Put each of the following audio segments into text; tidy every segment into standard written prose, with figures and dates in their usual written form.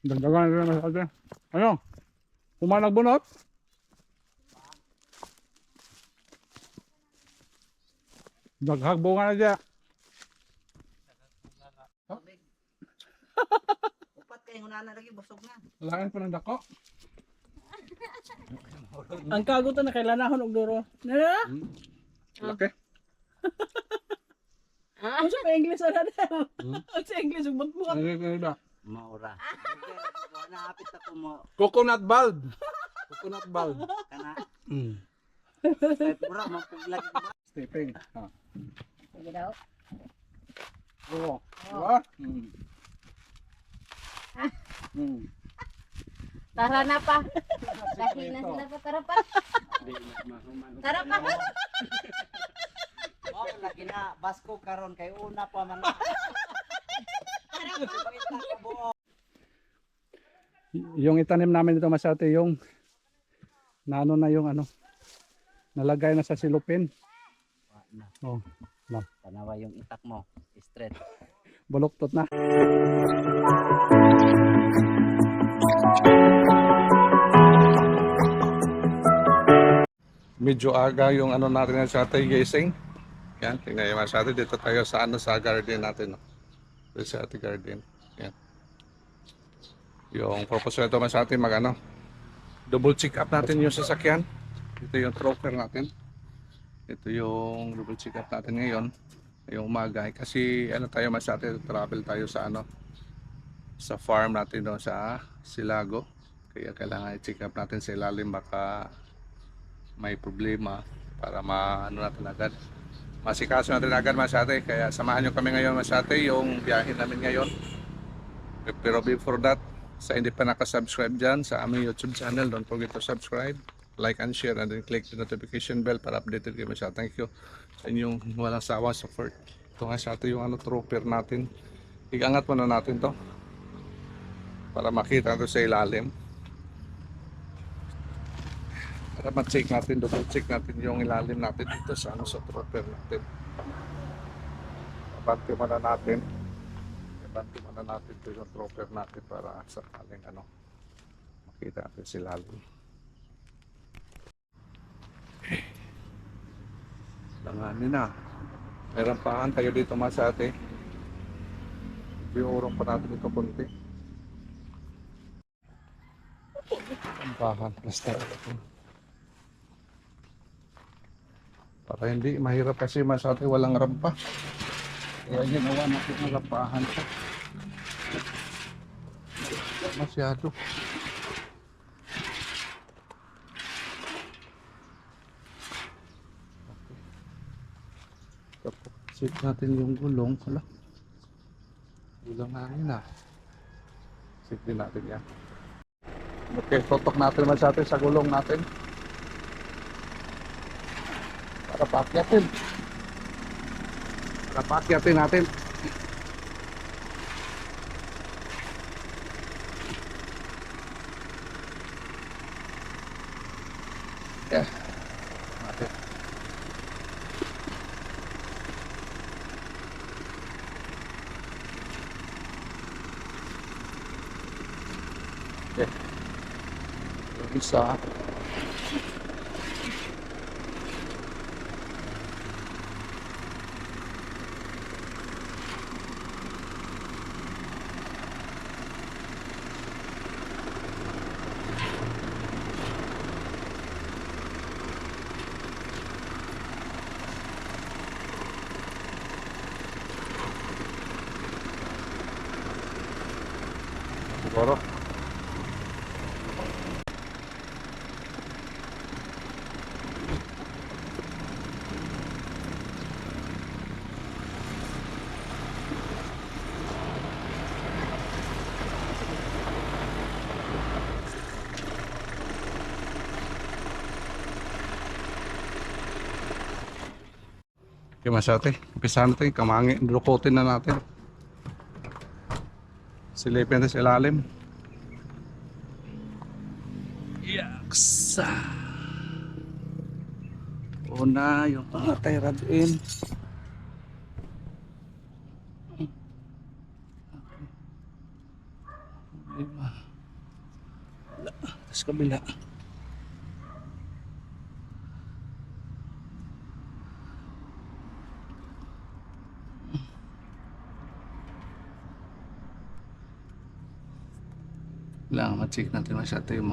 Dagdagan na naman sa atin. Ano? Kumain nagbunot? Daghagbo nga na dyan. Upat kayo na lagi busog na. Lain pa ng dako. Ang kagutan na kailanahon og duro. Nana? Laki. Ano sa English ana daw? Ang sa English ug butbuhat. Ano ba? Maura. Naapit ako mo. Coconut bulb. Coconut bulb. Kana. Mm. Ay pura mapuglag ba? Stepping. Ha. Sige daw. Oo. Diba? Mm. Mm. Tara na pa. Dahil na sila pa. Tara pa. Tara pa. Oh, lagi na basko karon kay una pa man. Yung itanim namin dito masate yung naano na yung ano nalagay na sa silupin. Oh, no. Tanawa yung itak mo. Straight. Baluktot na. Medyo aga yung ano natin sa ating gising. Yan, tingnan yung sa atin. Dito tayo sa ano sa garden natin. No? Dito sa ating garden. Yan. Yung purpose nito sa atin mag ano. Double check up natin yung sasakyan. Ito yung trooper natin. Ito yung double check up natin ngayon. Yung umaga. Kasi ano tayo sa atin. Travel tayo sa ano. Sa farm natin doon sa Silago. Kaya kailangan i-check up natin sa ilalim. Baka may problema para maano natin agad masikaso natin agad masate. Kaya samahan nyo kami ngayon masate yung biyahe namin ngayon. Pero before that, sa hindi pa nakasubscribe dyan sa aming YouTube channel, don't forget to subscribe, like and share, and then click the notification bell para updated kayo masate. Thank you sa inyong walang sawang support. Ito nga sa atin yung ano trooper natin. Igangat muna natin to para makita ito sa ilalim. Para ma-check natin, double check natin yung ilalim natin dito sa ano sa trooper natin. Abante muna natin. Abante muna natin ito yung trooper natin para sakaling ano makita natin sa ilalim. Langanin na. May rampahan tayo dito masate. Biurong pa natin ito konti. Rampahan. Basta ito. Para hindi mahirap kasi masate walang rampa. Kaya ginawa natin ng rampahan siya. Masyado. Tapos check natin yung gulong. Wala. Gulong hangin na. Check din natin yan. Okay, tutok natin masate sa gulong natin. Para paakyatin. Para paakyatin natin. Yeah. Natin. Okay. Yung isa. Siguro. Okay, masate. Umpisahan natin. Kamangin. Durukotin na natin. Silipin natin sa ilalim. Yaksa. Una yung mga tie-rod in. Lima. Wala. Tapos kabila. Lang, ma-check natin masyado yung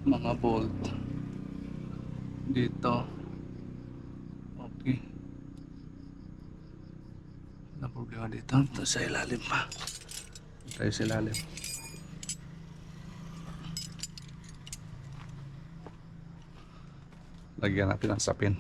mga bolt dito. Okay. Wala problema dito. Ito sa ilalim pa. Tayo sa ilalim. Lagyan natin ng sapin.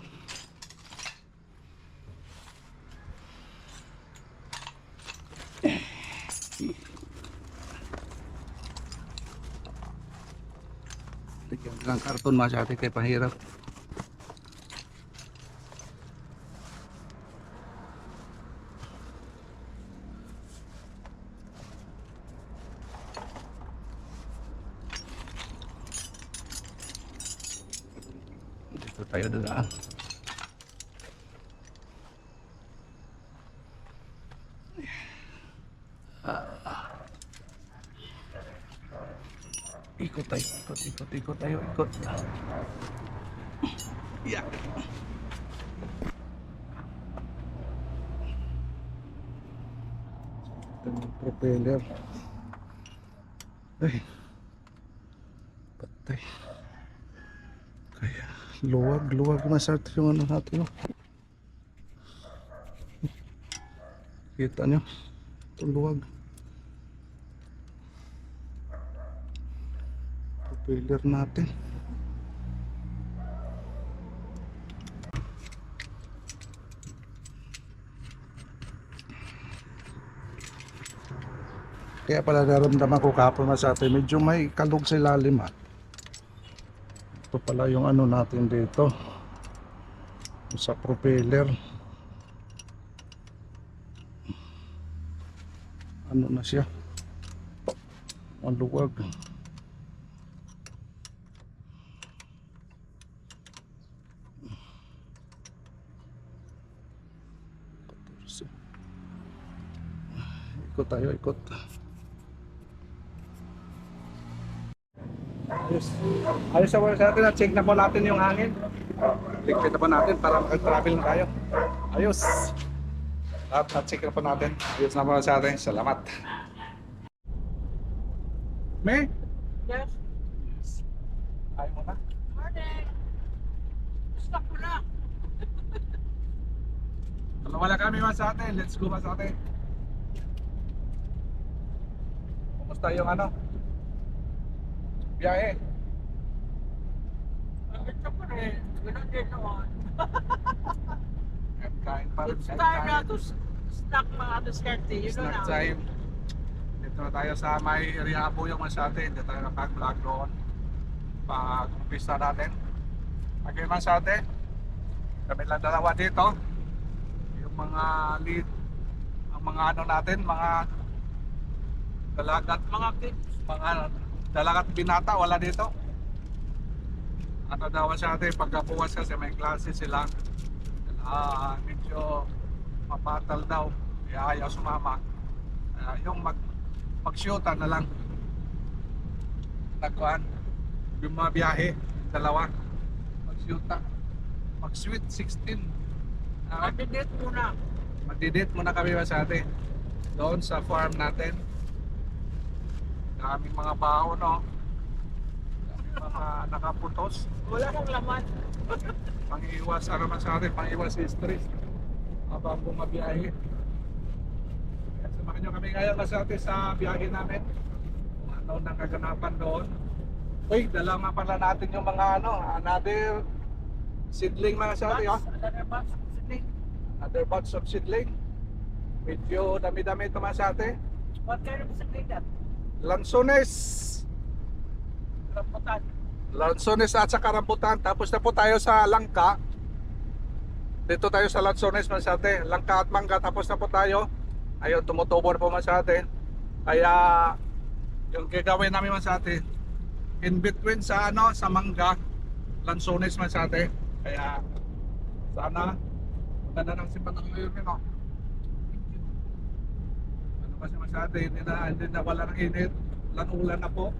Lagyan ng karton masyado kay pahirap. Dito tayo dadaan. Ikot tayo, ikot tayo, ikot. Yeah. Ito yung propeller. Ay. Patay. Kaya, luwag masarap yung ano natin. Oh. Kita nyo? Ito luwag. Propeller natin. Kaya pala naramdaman ko kahapon masate, medyo may kalog sa ilalim ha. Ito pala yung ano natin dito sa propeller. Ano na siya? Ang luwag. Ikot tayo, ikot. Ayos. Ayos na po sa atin. Check na po natin yung hangin. Check na po natin para mag-travel na tayo. Ayos. At check na po natin. Ayos na po sa atin. Salamat. May? Yes. Ayaw mo na. Morning. Stop ko na. Wala kami sa atin. Let's go sa atin. Kumusta yung ano? Biyahe. Ito ko na eh. Ganun din naman. Kain pa rin It's siya. time na to snack mga diskarte. You know Snack now. time. Dito na tayo sa may Riabo yung Masate. Dito tayo nakag-vlog doon. Pag-umpisa natin. Okay Masate. Kami lang dalawa dito. Yung mga lead, ang mga ano natin, mga dalagat, Mga kids. mga dalagat binata, wala dito. Ano daw sa atin, pagkapuwas kasi may klase sila. Medyo mapatal daw. Kaya ayaw sumama. Yung mag-shoota na lang. Nagkuhan. Yung mga biyahe, dalawa. Mag-shoota. Mag-sweet 16. Mag-date muna. Magdidate muna kami sa atin. Doon sa farm natin. Daming mga baho, no? Daming mga nakaputos. Wala kang laman. Pang-iwas, ano man sa atin, pang-iwas stress. Habang bumabiyahe. Kaya samahan nyo kami ngayon sa atin sa biyahe namin. Ano nang kaganapan doon. Uy, dala nga pala natin yung mga ano, another seedling mga sa atin, oh. Another bus. Sydney. Another batch of seedling. Medyo dami-dami ito mga sa atin. What kind of Sydney that? Lansones. Rambutan. Lansones at saka rambutan. Tapos na po tayo sa Langka. Dito tayo sa Lansones masyate. Langka at mangga. Tapos na po tayo. Ayun, tumutubo na po masyate. Kaya yung gagawin namin masyate, in between sa ano, sa mangga, Lansones masyate. Kaya sana maganda ng simpatang ngayon yun, no? Ano kasi masyate, hindi na wala ng init. ulan na po.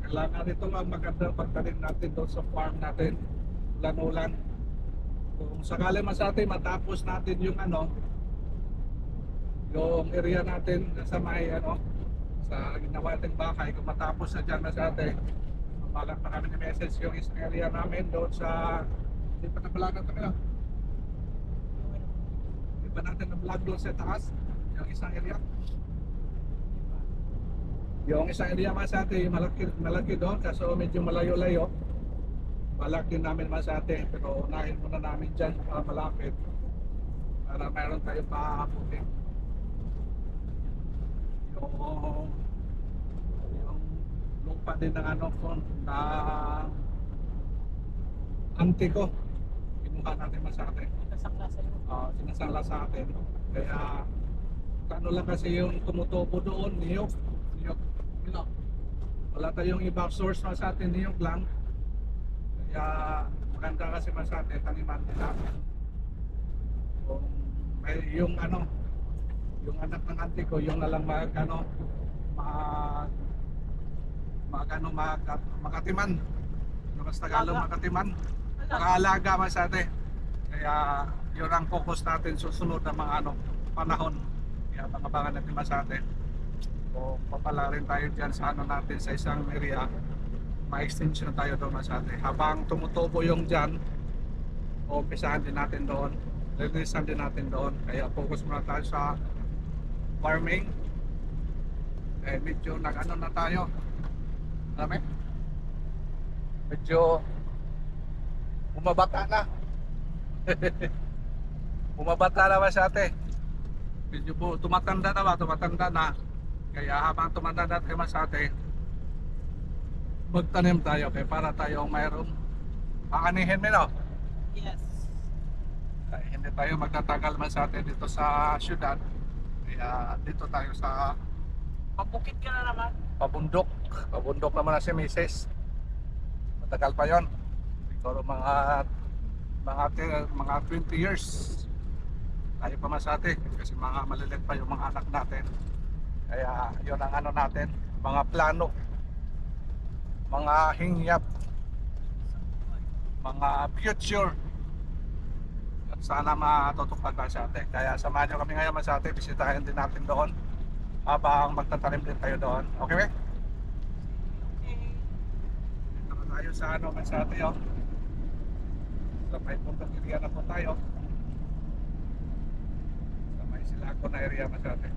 Kailangan ito lang maganda pagtanim natin doon sa farm natin. Ulan. Kung sakali masate matapos natin yung yung area natin sa may sa ginawa nating bahay, kung matapos na dyan masate, mabalak pa kami ni message yung isang area namin doon sa hindi pa nabalagan kami lang. Hindi pa natin nabalag doon sa taas yung isang area. Yung isang area masate malaki doon kaso medyo malayo-layo. Balak din namin masate pero unahin muna namin dyan malapit para mayroon tayong paabutin. Yung lupa din ng na auntie ko kinuha natin masate. Sinasangla sa atin kaya lang kasi yung tumutubo doon niyog wala tayong ibang source masate niyog lang kaya maganda kasi masate taniman din namin kung may yung anak ng auntie ko yung nalang makatiman mas Tagalog makatiman makaalaga masate kaya yun ang focus natin susunod na mga panahon kaya pangabangan natin masate o papala rin tayo dyan sa natin sa isang area ma-extension tayo doon masate habang tumutubo yung dyan o umpisahan din natin doon linisan din natin doon kaya focus muna tayo sa farming medyo na tayo alam medyo bumabata na bumabata na ba sa ate medyo tumatanda na kaya habang tumatanda tayo sa ate magtanim tayo kaya para tayong mayroong aanihin Yes. hindi tayo magtatagal sa ate dito sa syudad kaya dito tayo sa Pabukit ka na naman. pabundok naman na si Mrs. Matagal pa yon siguro mga 20 years tayo pa masate kasi mga malilit pa yung mga anak natin kaya yun ang natin mga plano mga hingyap mga future at sana matutupad pa sa atin kaya samahan nyo kami ngayon masate bisitahin din natin doon habang magtatanim din tayo doon okay ba? Dito na tayo sa masate sa may puntang area na po tayo sa may silako na area masate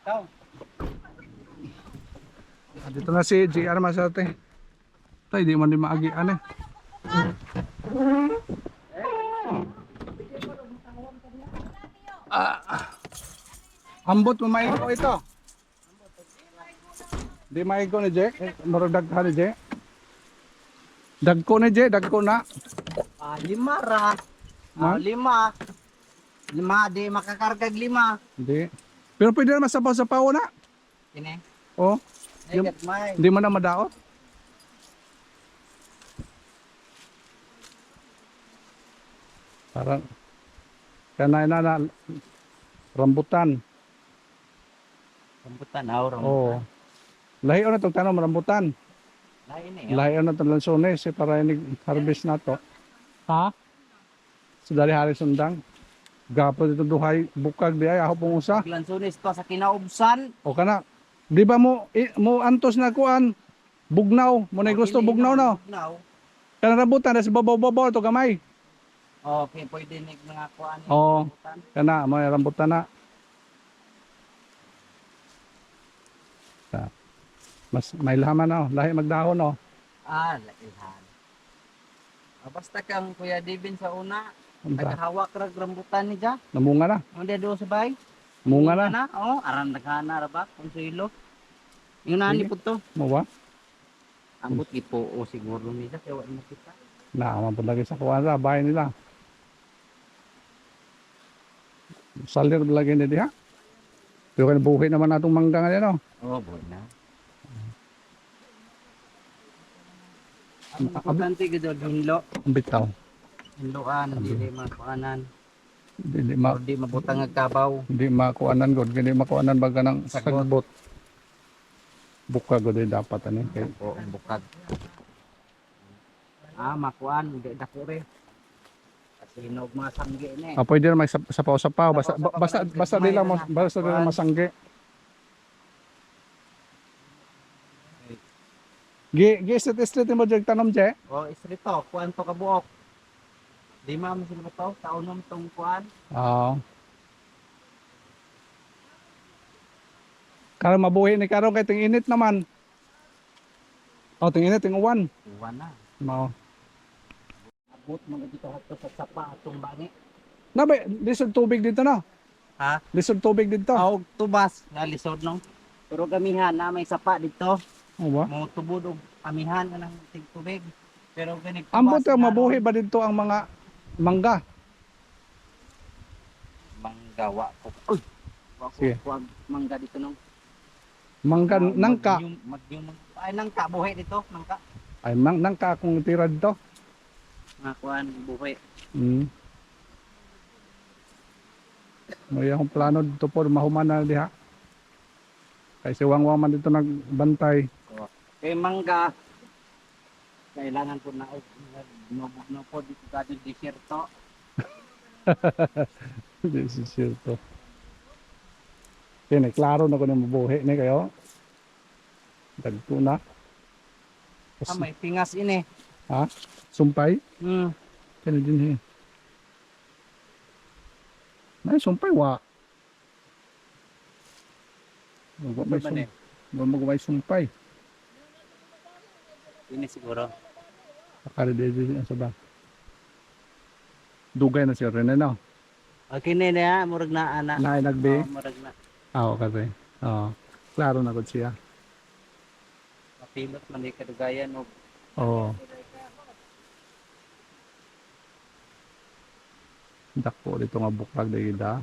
Ikaw. Dito na si JR Masate. Tay, di man di maagian eh. Ambot mo maigo ito. Di maigo ni Je. Murag daghan ni Je. Dagko ni Je, dagko na. Lima ra. Ma'am? Lima. Lima, di makakargag lima. Hindi. Pero pwede na masapaw-sapaw na. Kini. Oh, Ay, gatmay. hindi mo na madaot. Parang kanay na rambutan. Rambutan, rambutan. Oo. Lahi na itong tanong rambutan. Lain eh. Lahi na itong lansones para inig harvest na to. Ha? So dari hari sundang. Gapo dito duhay bukag di ay ako pong usa. Lansunis to sa kinaubsan. O kana. Di ba mo antos na kuan bugnaw mo na gusto bugnaw no. Bugnaw. Kana rambutan sa babaw to gamay. Okay, pwede nig mga kuan. Oo. Rambutan. Kana mo rambutan na. Mas may laman na, lahi magdahon no. Laihan. Basta kang Kuya Divin sa una, Unta. naghawak rag rambutan ni Ja. Namunga na. Hindi do sa bay. Munga na. Oo, aran naghana ra ba konsuelo. Yung nani Sige. po to. Mo ba? Ambot gipo o siguro nila kaya wala makita. Naaman po lagi sa kuwan sa bahay nila. Salir lagi na diha. Pero kan buhay naman natong mangga nga no. Oh, boy na. Ang importante gid hinlo. Ang bitaw. Hinloan, dili makuanan. Hindi Or di mabutang ang kabaw. hindi makuanan god, hindi makuanan baga ng Sagot. sagbot. Buka god ay dapat ani kay O ang bukag. Makuan, hindi dako re. Kasi hinog mga sangge ni. pwede na may sapaw-sapaw basta nila masangge. Gi islit mo jeg tanom je. O istrito, kuan to kabuok. Di mo sila to, taunom tong kuan. Oo. Karon mabuhi ni karon kay ting init naman. Ting init ting uwan. Uwan na. Mao. Abot mga dito hato sa sapa atong bani. Nabe, lisod tubig dito na. Ha? Lisod tubig dito. Og tubas nga lisod no. Pero gamihan na may sapa dito. Oo ba? Mo tubod og amihan nga ng tubig. Pero ganig Ambot ang mabuhi ba dito ang mga mangga? manggawa ko. Uy. Wa ko Sige. kuwag mangga dito no. Mangga nangka. Ay nangka buhay dito, nangka. Ay nangka akong tira dito. Nga kuan buhay. May akong plano dito po mahuman na diha. Kay si Wangwang man dito nagbantay. Kay mangga kailangan po na nobog na po dito sa desierto. This is to. Kaya klaro na ko na mabuhi ni kayo. Dagko na. May pingas ini. Ha? Sumpay? Kaya din eh. May sumpay wa. May sumpay. Ini siguro. Akala din sa ba. Dugay na siya rin no. Okay na niya, murag na ana. Naay nagbe. Murag na. Kasi. Klaro na gud siya. Mapilot man di kadugayan og Oo. Dako dito nga bukag dagiti da.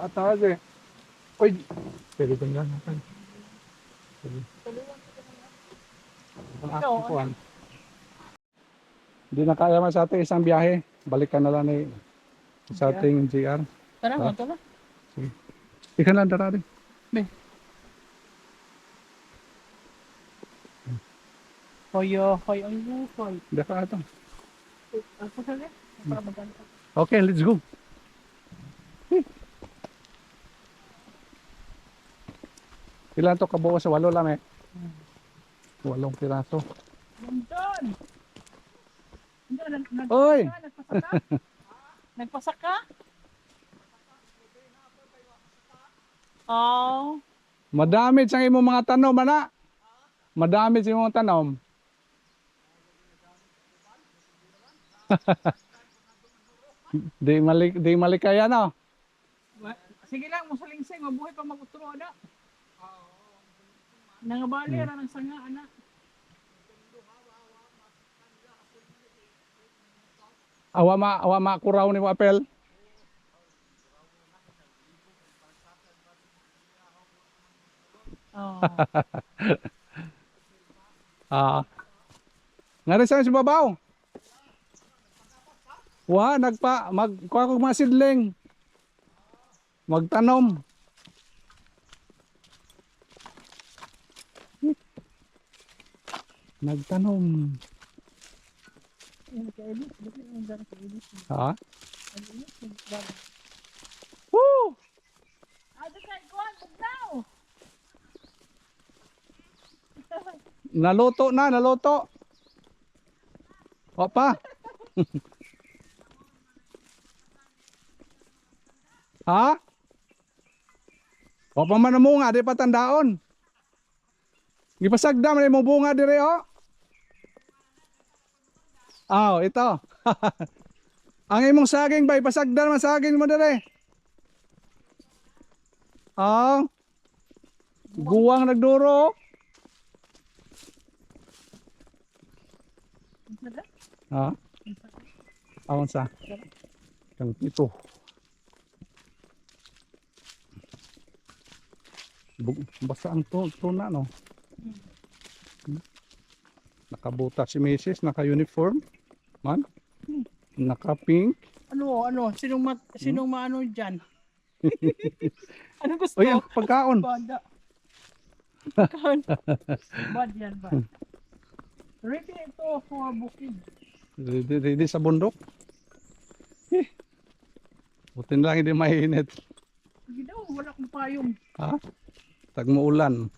Atas eh. Uy, pwede ko nga natin. Hindi na kaya man sa ating isang biyahe. Balikan na lang ni sa ating GR. Tara, Ha? tara. Ikan lang tara rin. Hoy, ano, hoy. Hindi ka ito. Ako sabi, para maganda. Okay, let's go. Ilan to kabuo sa 8 lang eh. 8 piraso. Nandun! Oy! Nagpasaka? Nagpasaka? Oh. Madami sa imong mga tanom, ana. Madami sa imong tanom. Di malikaya no. Sige lang, musalingsing, mabuhay pa maguturo na. Nangabali ra ng sanga ana. Awa ma kuraw ni mo apel. Oh. Ah. Ngari sa babaw. Wa kuha kog mga sidling. Magtanom. Nagtanom. Ha? Woo! Ada kay kuan bugnaw. Naluto. O pa. Ha? O pa man ang bunga, di pa tandaon. Gipasagda man imong bunga dire o. Ito. Ang imong saging ba ipasagda man saging mo dire. Guwang nagduro. Ha? Awan sa. Kang ito. Basta ang tuna no. Nakabuta si Mrs. Naka-uniform. Man. Naka-pink. Ano? Sinong maano diyan? Ano gusto? Oy, ang pagkaon. Bada. Pagkaon. Bad yan ba? Ready ito for booking. Ready sa bundok. Butin lang hindi mainit. Sige daw, wala akong payong. Ha? Tagmuulan.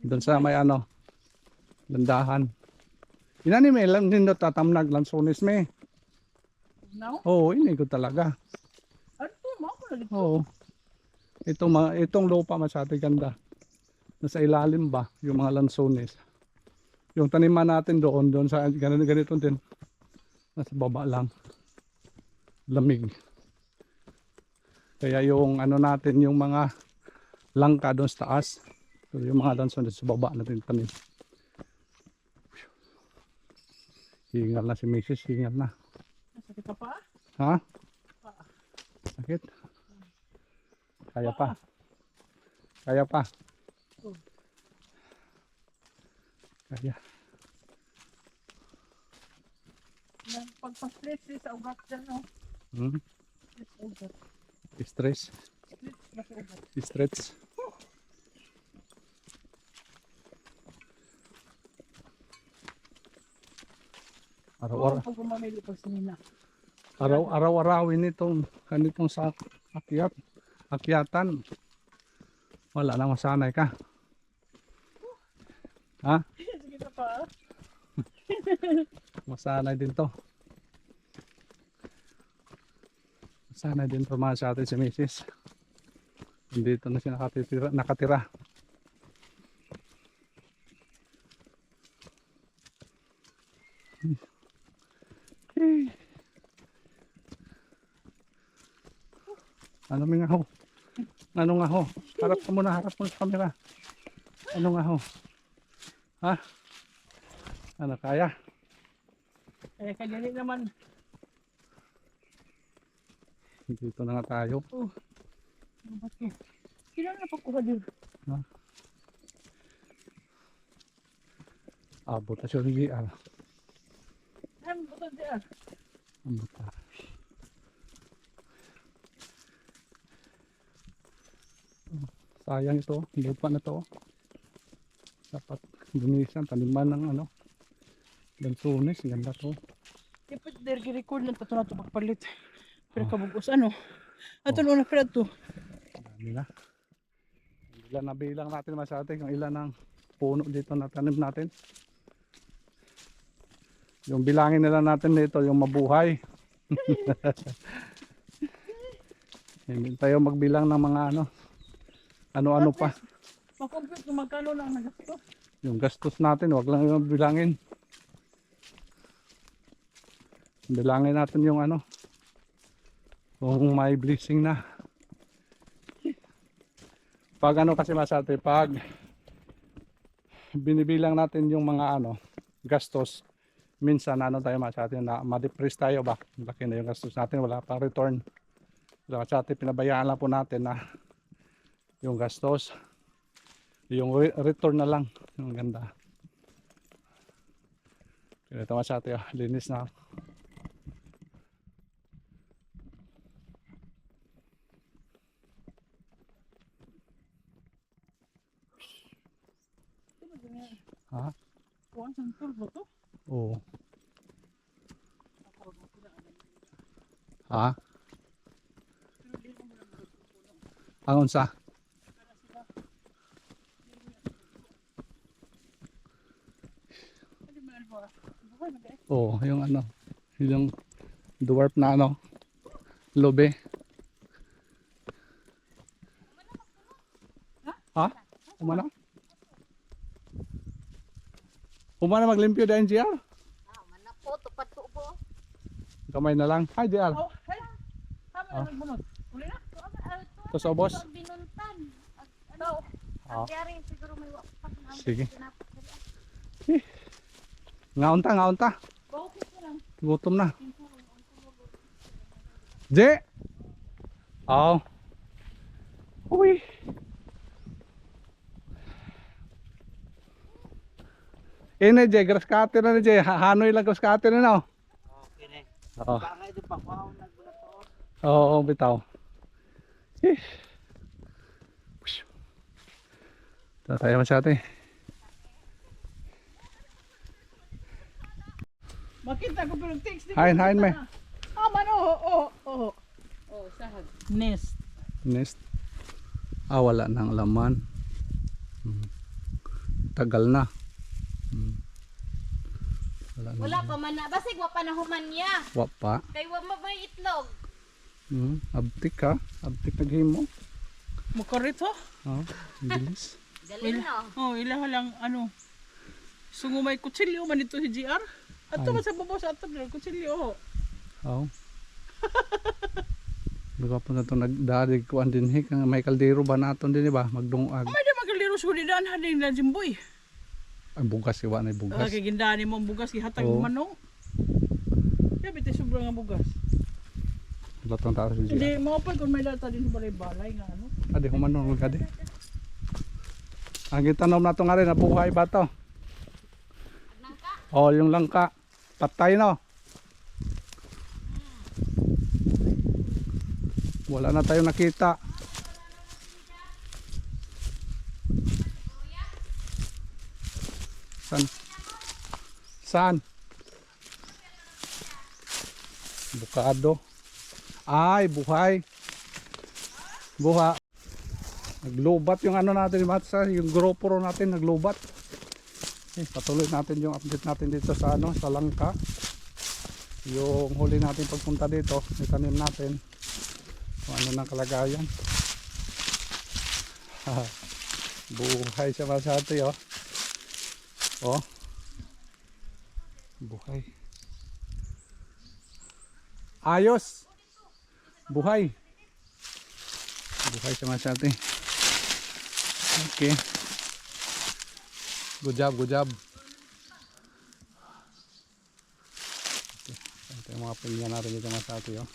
Doon sa may landahan. Inani may lang din tatamnag lansones me. Now? Oo, ini ko talaga. Ano to? Mako na dito. Oo. Itong lupa masyado ganda. Nasa ilalim ba yung mga lansones. Yung taniman natin doon sa ganito din. Nasa baba lang. Lamig. Kaya yung natin yung mga langka doon sa taas. So, yung mga lansones sa baba natin tanim. Hingal na si Mrs. Hingal na. Sakit ka pa? Ha? Sakit. Kaya pa. Kaya pa. Kaya. Pagpa-split sa ugat dyan, no? Split sa ugat. Stress. Split na sa ugat. Stretch. Araw-araw. Pag gumamili pag sinina. Araw-arawin kanitong sa akyatan. Wala na masanay ka. Ha? Sige na pa. Masanay din to. Masanay din to mga sa atin si Mrs. Dito na siya nakatira. Ano nga ho? Ano nga ho? Harap mo sa camera. Ano nga ho? Ha? Ano kaya? Kanyali naman. Dito na nga tayo. Ano ba ito? Sino na pagkuha dito? Ha? Abot na siya rin. Ano ba ito dyan? Abot na. Sayang ito. Lupa na to. Dapat gumisan. Taniman ng lansones. Ganda to. Dapat record ng tato na ito pagpalit. Pero kabugos ano? Ato na pero ito. Dami na. Ilan na bilang natin masyado kung ilan ang puno dito na tanim natin. Yung bilangin nila natin dito, yung mabuhay. Hindi tayo magbilang ng mga ano-ano pa. Makompute kung magkano lang nagastos. Yung gastos natin, wag lang yung bilangin. Bilangin natin yung kung may blessing na. Pag kasi masate, pag binibilang natin yung mga gastos, minsan tayo masate na ma-depress tayo ba? Laki na yung gastos natin, wala pang return. So, masate, pinabayaan lang po natin na yung gastos, yung return na lang, yung ganda. Ito masate, linis na. Ha? Kuwan sa tool ba to? Oo. Ha? Ang unsa? Oo, yung yung dwarf na lobe. Ha? Umana? Umana maglimpyo dahil JR? Mana po, tupad po po. Kamay na lang. Hi JR. Oh, hey. Tama na nagbunot. Uli na? Ito sa boss. Binuntan. Ano? Ah. Yari, siguro may wapak na. Sige. Ngaunta. Bakit ko lang? Gutom na. Je! Oh. Uy. Ini Je, grass cutter na ni Je. Hanoy lang grass cutter na Okay na. Oo. Bangay din pa ko nagbulat. Oo, bitaw. Eh. Ito tayo masyate. Makita ko pero text. Hain, me. Man, oh. Oh, sahag. Nest. Nest. Wala nang laman. Tagal na. Wala pa man na. Basig wa pa na human niya. Wapa. Kay wa may itlog. Abtik ka. Abtik naghimo. Mukarit ho? Oh, bilis. Galing no. Oh, ilaha lang sungo may kutsilyo man ito si GR. Ato man sa babaw sa ato ng kutsilyo. Oh. Lupa po na ito nagdadig ko ang dinhik. May kaldero ba natin din ba? Magdungag. May di magaliro sa daan haning na Jimboy. Ang bugas iwa na bugas. Kay gindani mo ang bugas gihatag Oo. manong. Yabi te sobrang nga bugas. Latang taas si Hindi Gia. mo pa kung may data din sa balay nga ano. Adi humanon mo gadi. Ang gitanom na ito nga rin, nabuhay ba ito? Nangka. Oh, yung langka. Patay no. Wala na tayong nakita. Saan? Bukado. Ay, buhay. Buha. Naglobat yung natin, Matsa, yung GoPro natin naglobat. Patuloy natin yung update natin dito sa sa langka. Yung huli natin pagpunta dito, itanim natin. Kung ano ng kalagayan. Buhay siya masati, oh. Oh. Buhay. Ayos. Buhay. Buhay siya masati. Okay. Good job. Okay. Ito yung mga pinya natin dito masati, oh.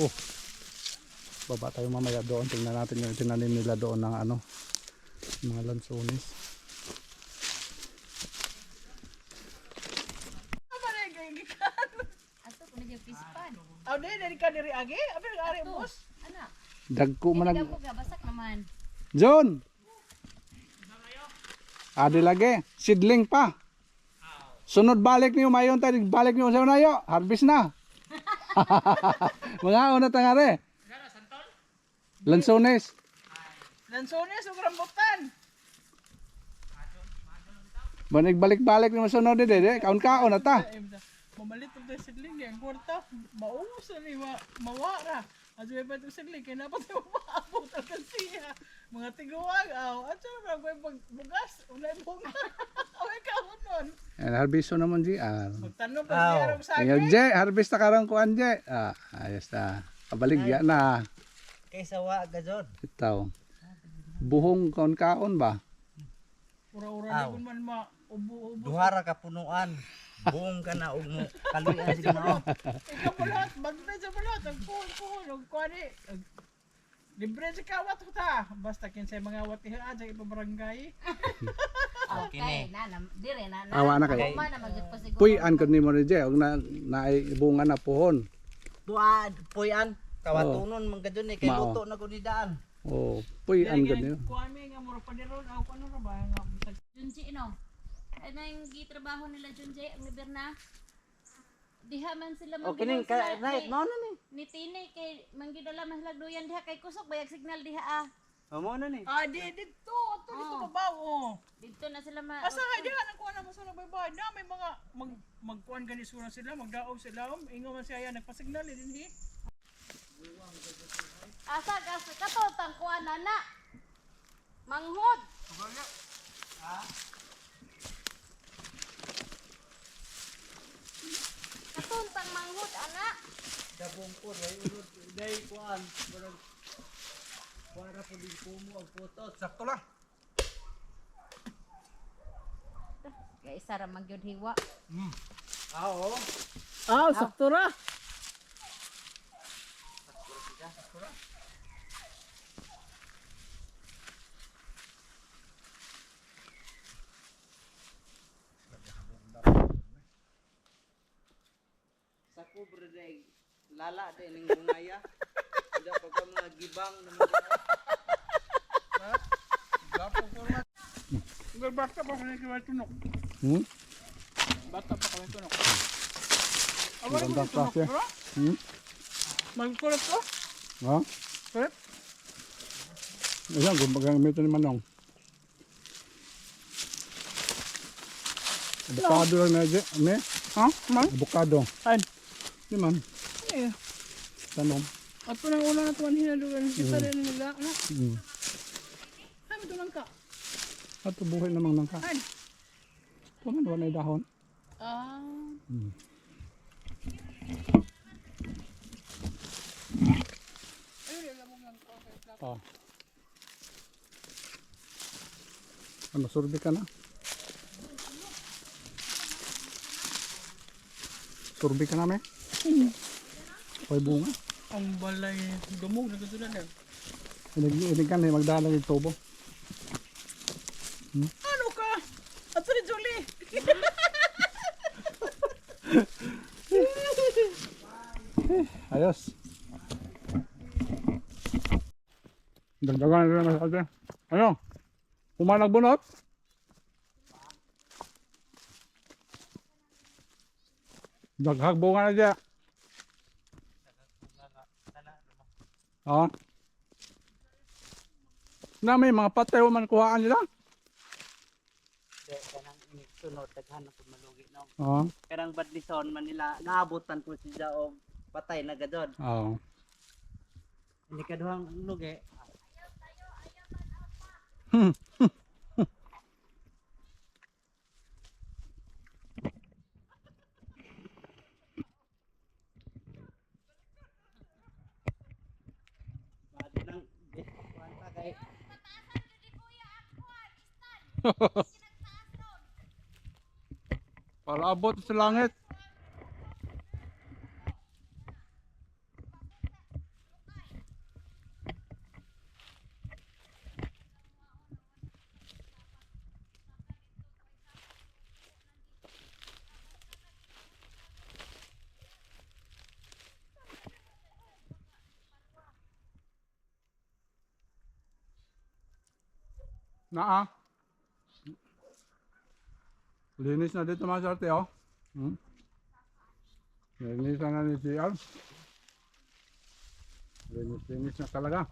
Oh. Baba tayo mamaya doon. Tingnan natin yung tinanim nila doon ng mga lansones. Ato ko na yung pispan. Aw dari ka diri agi, abi ari boss. Anak. Dagko man Hindi mo gabasak naman. John. Adi lagi, sidling pa. Sunod balik niyo mayon tayo, balik niyo sa unayo, harvest na. Mga una tangare. Lansones. Lansones ug rambutan. Banig balik-balik naman sunod din, kaon-kaon na ta. Mamalit ito yung sigling, ang kwarta, maubos na ni mawara. At may pa ito sigling, kaya napat yung maabot ang siya. Mga tiguwag, at saan may pagbugas, unay bunga. Away ka ako nun. And harbiso naman JR. Magtanong pa siya arang sa Ayan, akin. Je, harvest na karang kuan, Je. Ayos na. Kabaligya na. Kaysa wa gazon. Itaw. Buhong kaon-kaon ba? Ura-ura di ko man maubo-ubo. Duhara ka punuan. Buong ka na og mo kaluyan sa Ginoo. Ikaw po lahat, magna sa po lahat, ang puhon-puhon, ang kuwani. Libre sa kawat ko ta. Basta kinsay mga watihaan sa ipabarangay. Okay, dire na. Awa na kayo. Uma na magpasiguro. Puy-an ko ni mo ni Je. Huwag na naibunga na pohon. Puyan. Kawatunon man gazon kay Mao. luto na ko ni daan. Oh, puy-an ko niyo. Kuwami nga mura pa niron, ako ano ra ba nga bisag Junji, no? Ano yung gitrabaho nila, Junji, ang gobyerna? Diha man sila Okay ning sila right kay- mo na ni. Ni Tini, kay manggidala man sila duyan diha, kay kusok, bayag signal diha ah. Mo na ni. dito, dito babaw. Dito na sila Asa nga diha nang kuha na mo sa nagbabay na may mga magkuan gani sura sila, magdaog sila, ingo man siya nagpasignal din Asa, katotang kuha na na. Manghod. Katuntang manghod, anak. Dabong ko way ulod day kuan. Para po din kumo ang putot. Sakto lang. Kaya isa ra magyud hiwa. Oo. sakto ra. Sa kubre day lala din ning bungaya. Ada pa ka mga gibang naman. Bata pa kami kaya tunok. Hmm? Bata pa kami tunok. Maganda klase. Hmm? Magkulat ko? Ha? Kulat? Ayan, gumagamit ni Manong. Avocado lang na Je. Ne? Ha? Man? Avocado. Ay. Di man. Eh. Tanong. At po nang una na tuwan hinalugan kita rin nila. Hmm. Ay, matulang ka. At buhay namang nang ka. Ay. Puman wala na dahon. Ah. Hmm. Ayun, alam mo nga. Okay. Ah. Ano, survey ka na? Survey ka na, me? May bunga. Ang balay dumog na gusto na. Inig ka na, magdala ng tubo. Ano ka? Ato ni Julie. Ayos. Dagdagan na rin ang masabi. Ano? Kumain nagbunot? Daghag bunga na dyan. Oo. Na may mga patay man kuhaan nila. Kanang sunod daghan na pud malugi no. Oo. Kanang badlison man nila naabutan ko siya og patay na gadod. Oo. Hindi ka duhang lugi. Badi nang kuan ta kay Para abot sa langit. Naa. Linis na dito mga sarte, oh. Hmm? Linis na ni CR. Linis na talaga.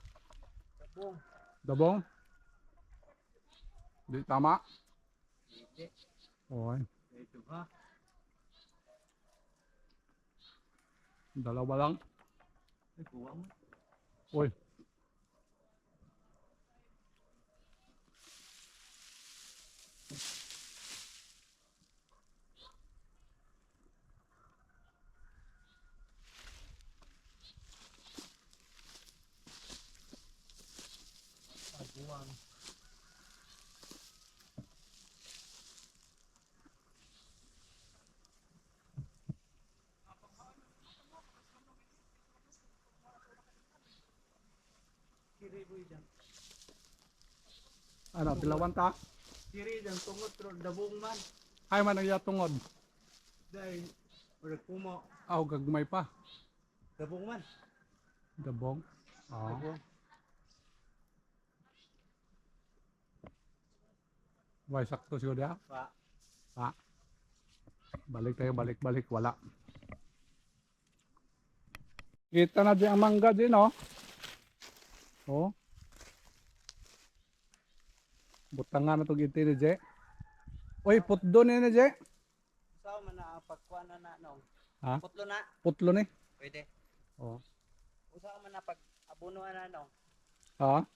Dabong. Dabong. Di tama. Hindi. Okay. Ito ha. Dalawa lang. Ay, kuha mo. Uy. Ay, kuha mo. Kiri boy dyan. Ano, dilawan ta? Kiri dyan, tungod pero dabong man. Ay man ang tungod. Dahil, wala kumo. Aw, gagmay pa. Dabong man. Dabong. Ah. Dabong. Why sakto siguro dia? Pa. Pa. Balik tayo, balik. Wala. Kita na din ang mangga din, oh. Oh. Butangan na ito ginti ni Je. Uy, putdo ni Je. Sao man na pagkuha na na nung. Ha? Putlo na. Putlo ni. Pwede. Oh. Usa man na pag abunuan na nung. Ha?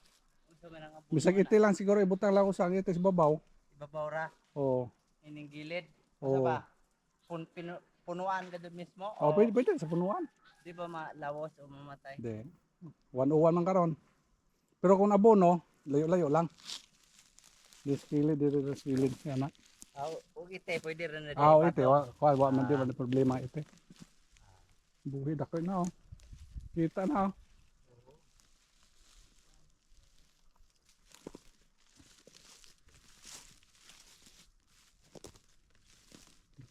Usa man ang abunuan. Bisag iti lang siguro ibutang lang ko sa iti sa babaw. Ibabaw ra. Oh. Ining gilid. Oo. Usa ba? Punuan ka doon mismo? Oh, pwede sa punuan. Di ba malawos o mamatay? Hindi. 101 man karon. Pero kung abono, layo-layo lang. Diskilid, diskilid. Yan na. O ite, pwede rin na Ah, din. ite. Wa man di man problema ite. Buhi dako na, oh. Kita na, oh.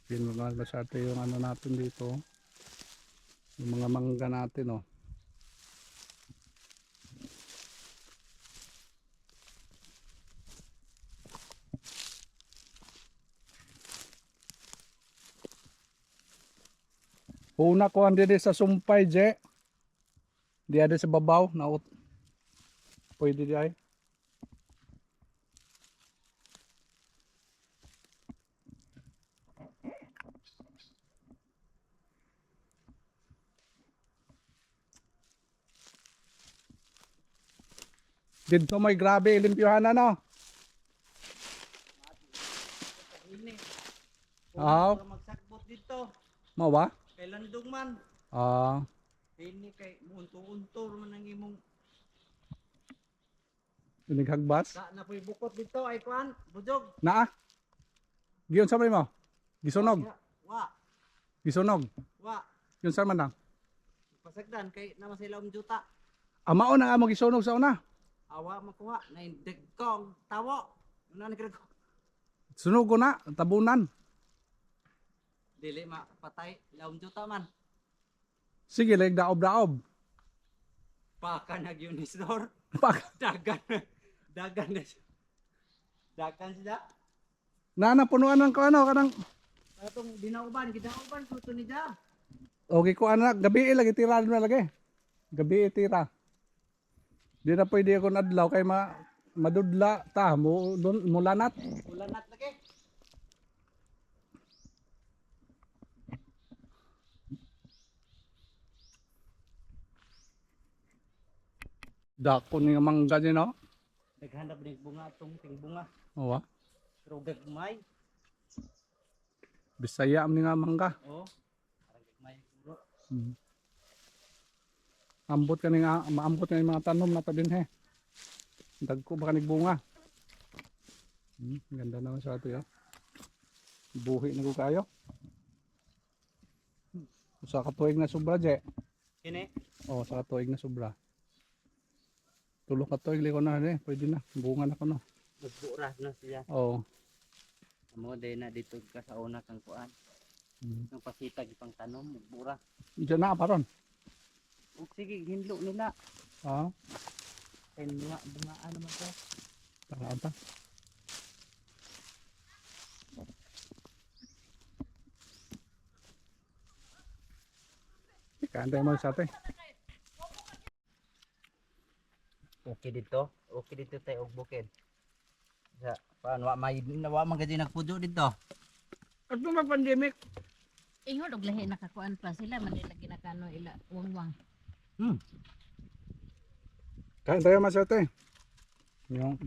Pinunan ba sa atin yung ano natin dito? Yung mga mangga natin, oh. Una ko andi sa sumpay, Je. Di ada sa babaw na pwede di ay. Dito may grabe limpyuhan na, no? Ini. Ah. Para magsagbot dito. Mawa? Kay landong man. Ah, Ini kay unto-untor man ang imong inighagwas. na po'y bukot dito ay kuan, bujog. Naa. Giyon sa mo? Gisunog. Wa, Gisunog. wa. Yun sa man na. Pasagdan kay naman sila juta. Amao na amo gisunog sa una. Awa makuha na indig kong tawo. Ano ni ko? Sunog ko na, tabunan. Dili mapatay laom juta man. Sige, like daob-daob. Paka nag-unisor. Pak. Dagan. Dagan na siya. Dagan siya. Nana punuan ng ko ano kanang Atong dinauban, gidauban ko to ni Ja. okay ko anak gabi lagi tira na lagi. Gabi tira. Di na pwede ako nadlaw kay madudla ta mo mulanat. Ulanat lagi. Dako ni nga mangga din no. Naghanap ni bunga atong ting bunga. Oo. Pero gagmay. Bisaya ni nga mangga. Oh. Parang gagmay puro. Ambot ka ni nga maambot nga yung mga tanom na ta din he. Dagko baka nagbunga. Ganda naman sa ato yo. Buhi na ko kayo. Sa katuig na sobra je. Kini. Oh, sa katuig na sobra. Tulo katuig liko na ni, pwede na. Bunga na ko no. Nagbura na siya. Oh. Amo day na dito ka sa una kang kuan. Nang pasitag ipang tanom, nagbura. Diyan na paron. O sige, hinlo nila. Ah, Kay bunga naman to. tara ta. Kantay mo sa atin. Okay dito. Okay dito tayo og bukid. Sa paano wa may wa man gadi nagpudo dito. At nung pandemic, Ingon og lahi nakakuan pa sila manila ginakano ila wangwang. Kain tayo masete. Yung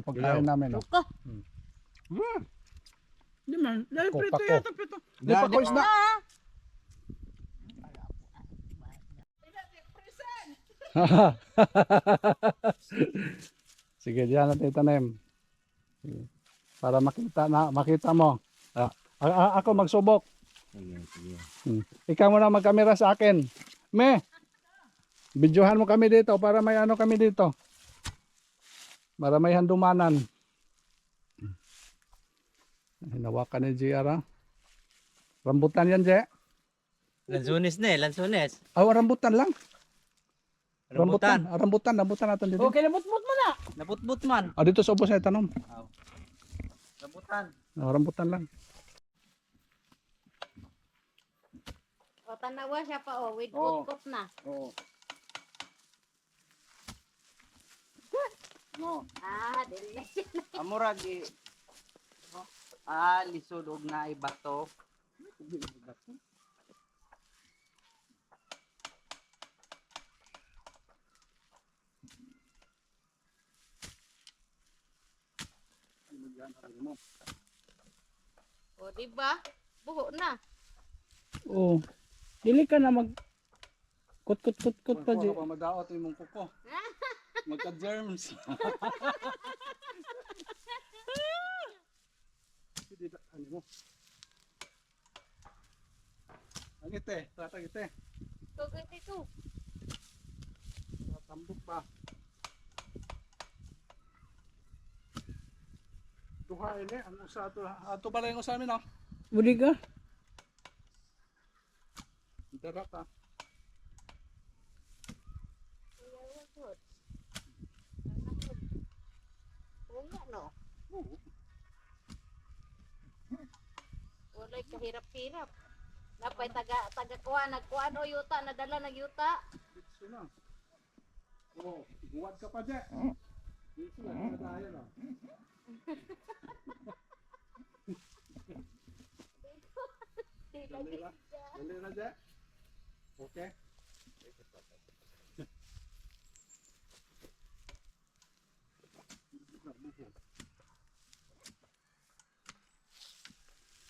pagkain namin. Oh. Ko. di man. Dahil Pako, prito pako. yata prito. Di pa ko isda. Sige, diyan natin itanim. Sige. Para makita mo. Ako magsubok. Ikaw muna magkamera sa akin. Me. Videohan mo kami dito para may ano kami dito. Para may handumanan. Hinawakan ni JR ha. Rambutan yan, Je. Lansunes na eh, lansunes. Rambutan lang. Rambutan. Rambutan natin dito. Okay, nabutbut mo na. Naputbut man. Dito sa ubos na itanom. Rambutan. Rambutan lang. O tanawa siya pa with Oo. kutkot na. Oo. No. Dili. Amurag lisod og na ibato. O di ba? Buho na. Oo. Dili ka na mag kut pa di. Pa madaot imong kuko. Magka-germs. Ano mo? Angite, tatagite. Tugod dito. Tambok pa. Duha ini ang usa ato. Ato pala yung usa amin no. Budi ka. Dara ta. Bunga no. Walay kahirap-hirap. Napay taga kuha nagkuan o yuta nadala nagyuta. Dito na. Oh, buwad ka pa dyan. Dito na, dito na. Dali na. Dali na dyan. Okay.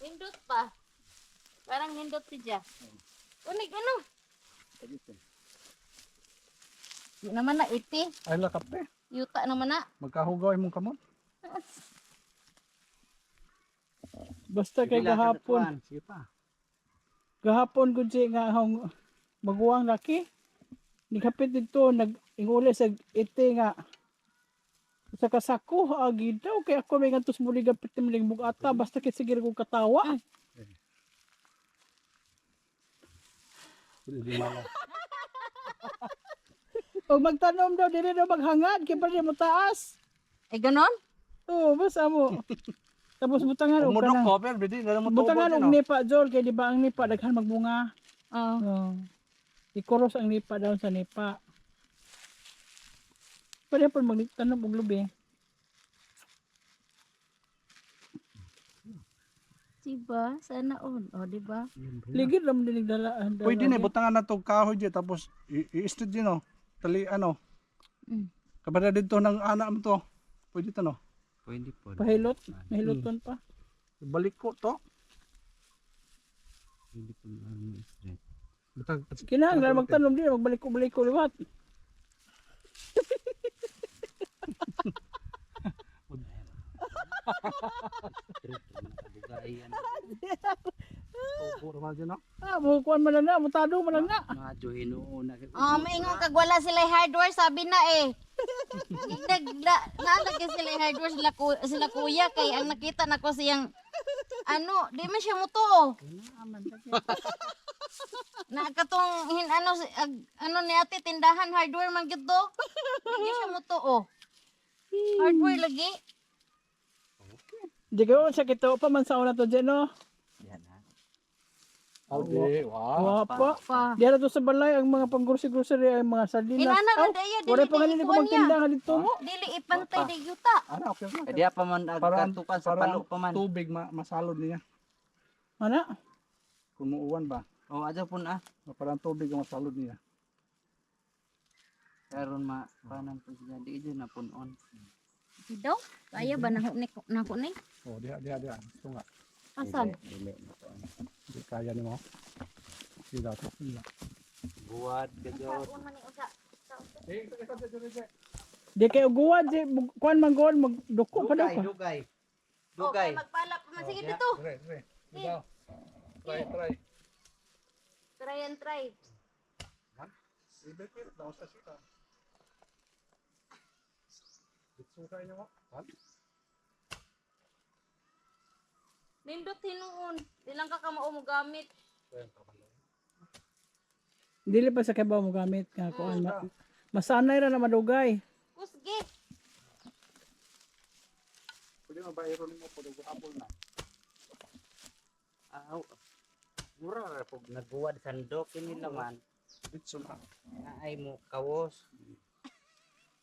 Nindot pa. Parang nindot si Ja. Unig ano? Di naman na iti. Ay lakap eh. Yuta naman na. Magkahugaw imong kamot. Basta kay gahapon. Sige pa. Gahapon gud siya nga hong maguwang laki. Nikapit dito nag-inguli sa iti nga sa kasako agi daw kay ako may ngantos muli gapit timling bugata basta kay sige ko katawa. Di mala. O magtanom daw dili daw maghangad kay pa mo taas. Ay ganon? Oo, basta mo. Tapos butangan og Umudok kanang ko pero bidi na mo butangan og tubo. nipa Jol kay di ba ang nipa daghan magbunga. Oo. Oh. Ikuros ang nipa daw sa nipa. Pwede pa magtanom og lubi. Diba? Sana on. O, diba? Ligid ram dinig dala. Pwede na butangan na to kahoy di tapos i-stud din no. Tali ano. Mm. Kapag dito ng anak mo to. Pwede to no. Pwede po. Pahilot. Mahiloton pa. Balik ko to. Pwede po straight. Butang Kinahanglan magtanom din magbalik ko liwat. tubo naman dyan no. Bukuan man na, mutado man na. Medyo hinuuna. Maingon kag wala sila hardware sabi na eh. Nalagay sila hardware sila kuya kay ang nakita nako siyang ano, di man siya mutuo. Na katong ano ni ate tindahan hardware man gid to. Di siya mutuo. Hardware lagi. Di ko sa kito pa man sa una to dyan no. Yan ha. Okay, wow. Wapa. Pa. Diyan to sa balay ang mga pang-grocery ang mga sardinas. Inana Aw, gud ayo wala pa ganito ko magtinda ka dito mo. Dili ipantay di yuta. Ano, okay na. Kaya pa man Para agkatukan sa para palo pa man. tubig masalod niya. Ana? Kung muuwan ba? Oh, aja pun Parang tubig ang masalod niya. karon panan po siya di dyan na punon. Di daw? Kaya ba nako ni? Oh, diha. Ito nga. Asan? Dili na po. Di kaya ni mo. Di daw. Buwad gajod. Saon man ni usa. Di kay uguwad di kuan man gawon magduko pa daw ka. Dugay. Okay, magpala pa man sige dito. Dire. Di daw. Try. Try and try. Ibigit daw sa sita. Bitsukay niyo mo. Nindot hinuon. Di lang ka kamao mo gamit. Dili pa sa kabaw mo gamit nga kuan. Masanay ra na madugay. Kusgi. Pwede mabayro nimo pud apple na. Aw. Mura ra pug nagbuwad sandok kini laman. Bitso na. Ay mo kawos.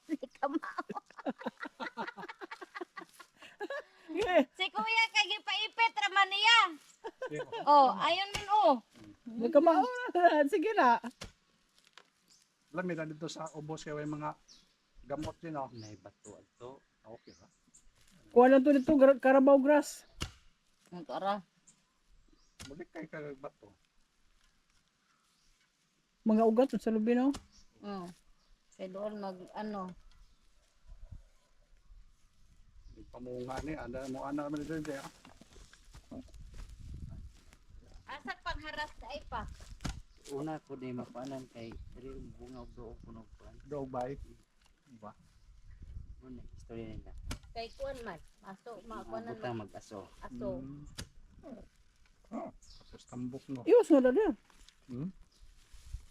Di kamao. Si kuya kay gipaipit ra man niya. Oh, ayon man oh. Di ka ma sige na. Lami na dito sa ubos kay may mga gamot din oh. Nay bato ato. Okay ba? Kuan lang to dito Carabao grass. Ang tara. Balik kay bato. Mga ugat sa lubi no. Kay doon mag ano. Pamunga ni ana mo ana man dito diya. Asa pangharas sa pa? Una ko ni mapanan kay diri bunga og doog punog pan. Dog bite. Ba? Ano istorya nila. Kay kuan man. Maso makuanan Butang man mag-aso. aso. Tapos tambok no. Iwas nga da. Hmm?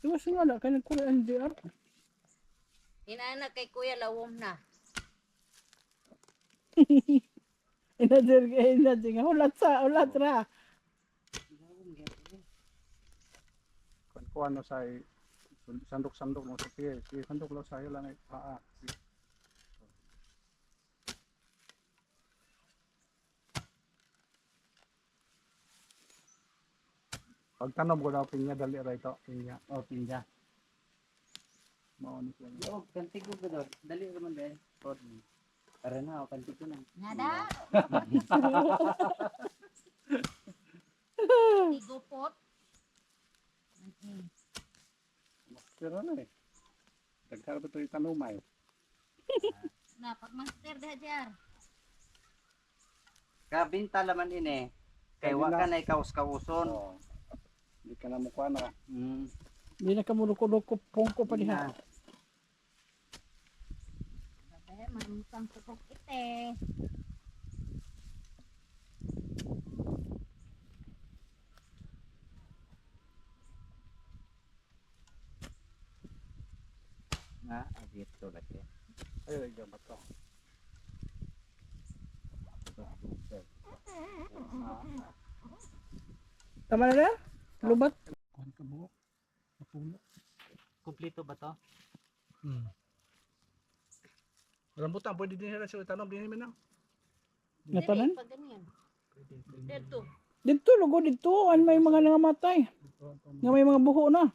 Iwas nga da kanang kuan NDR. Inana kay kuya lawom na. Inadir nga ulat ra. Kuan no say sandok mo sa piye. Si sandok lo sayo lang ay paa. Pagtanom ko daw pinya dali ra ito pinya. Oh, pinja. Mao ni ko. Yo, kanti ko gado. Dali ra man dai. Pod. Para na ako kanti ko na. Nada. Igupot. Pero na eh. Dagkar ba ito itanumay? Na pagmaster dah jar. Kabinta laman ini. Kay wa ka na ikaus-kauson. Oo. Hindi ka na mukha na. Di na ka muluko-luko pungko pa diha. Kaya mamutang pupok ite. Nga, dito lagi. Ay, gamat to. Tama na na? Lubat. Kuhan ka mo. Napuno. Kompleto ba to? Rambutan, pwede din nila siya itanong. Din namin na. Natanan? Pag ganyan. Dito. Dito lugo dito an may mga nangamatay. Nga may mga buho na.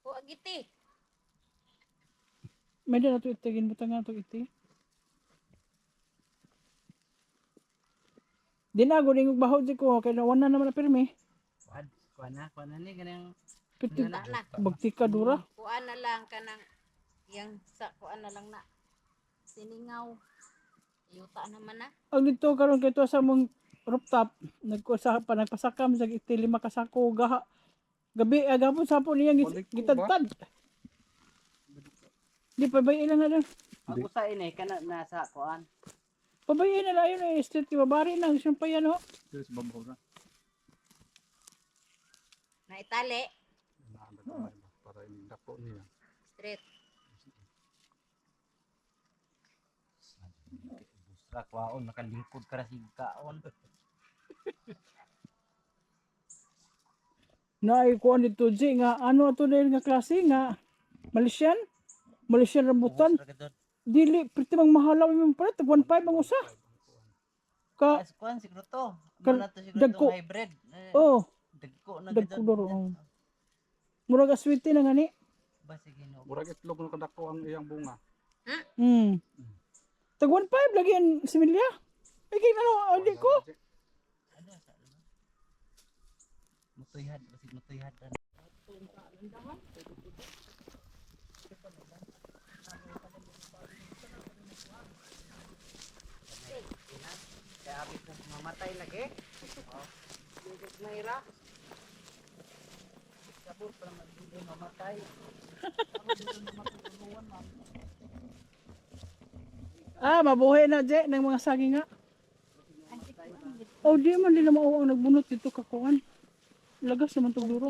O agiti. May na to itigin butang nga to iti. Di na ako ning bahod di ko kay nawan na naman na pirmi. Kuana ni ganang Piti Na na. bagti ka dura. Kuan na lang kanang yang sa kuan na lang na. Siningaw. Yuta naman na. Ang dito karon kay to sa mong rooftop nagkusa pa nagpasakam sa iti 5 ka sako gaha. Gabi agapon sa po niyang Balik ko ba? gitadtad. Di pa ba ilan na lang. ako sa ini kana nasa kuan. Pabayin na lang yun eh. Street ibabari na. Gusto pa yan oh. Dito sa babaw na. Na itali. Para indako niya. Straight. Busra kwaon nakalingkod ka ra sig kaon. Naikuan dito G nga ano ato dahil nga klase nga Malaysian rambutan Busra gadod. dili pretty mang mahalaw yung pala tag 1.5 ang usa Ka, Kuan siguro to. Kal- Muna to siguro dagko. to hybrid. oh, Dagko na dagko gid. daro. Murag aswiti na gani. Ba sige no. Murag itlog ng kadako ang iyang bunga. Tag 1.5 lagi ang similya. Ay kay ano, hindi ko. Ano sa ano? Mutuyhad, basig mutuyhad. Kaya abis na mamatay lagi. Dugog na ira. Sabot pa naman hindi mamatay. Ah, mabuhay na je ng mga saging nga. Oh, di man nila mao ang nagbunot dito kakuan. Lagas naman tong duro.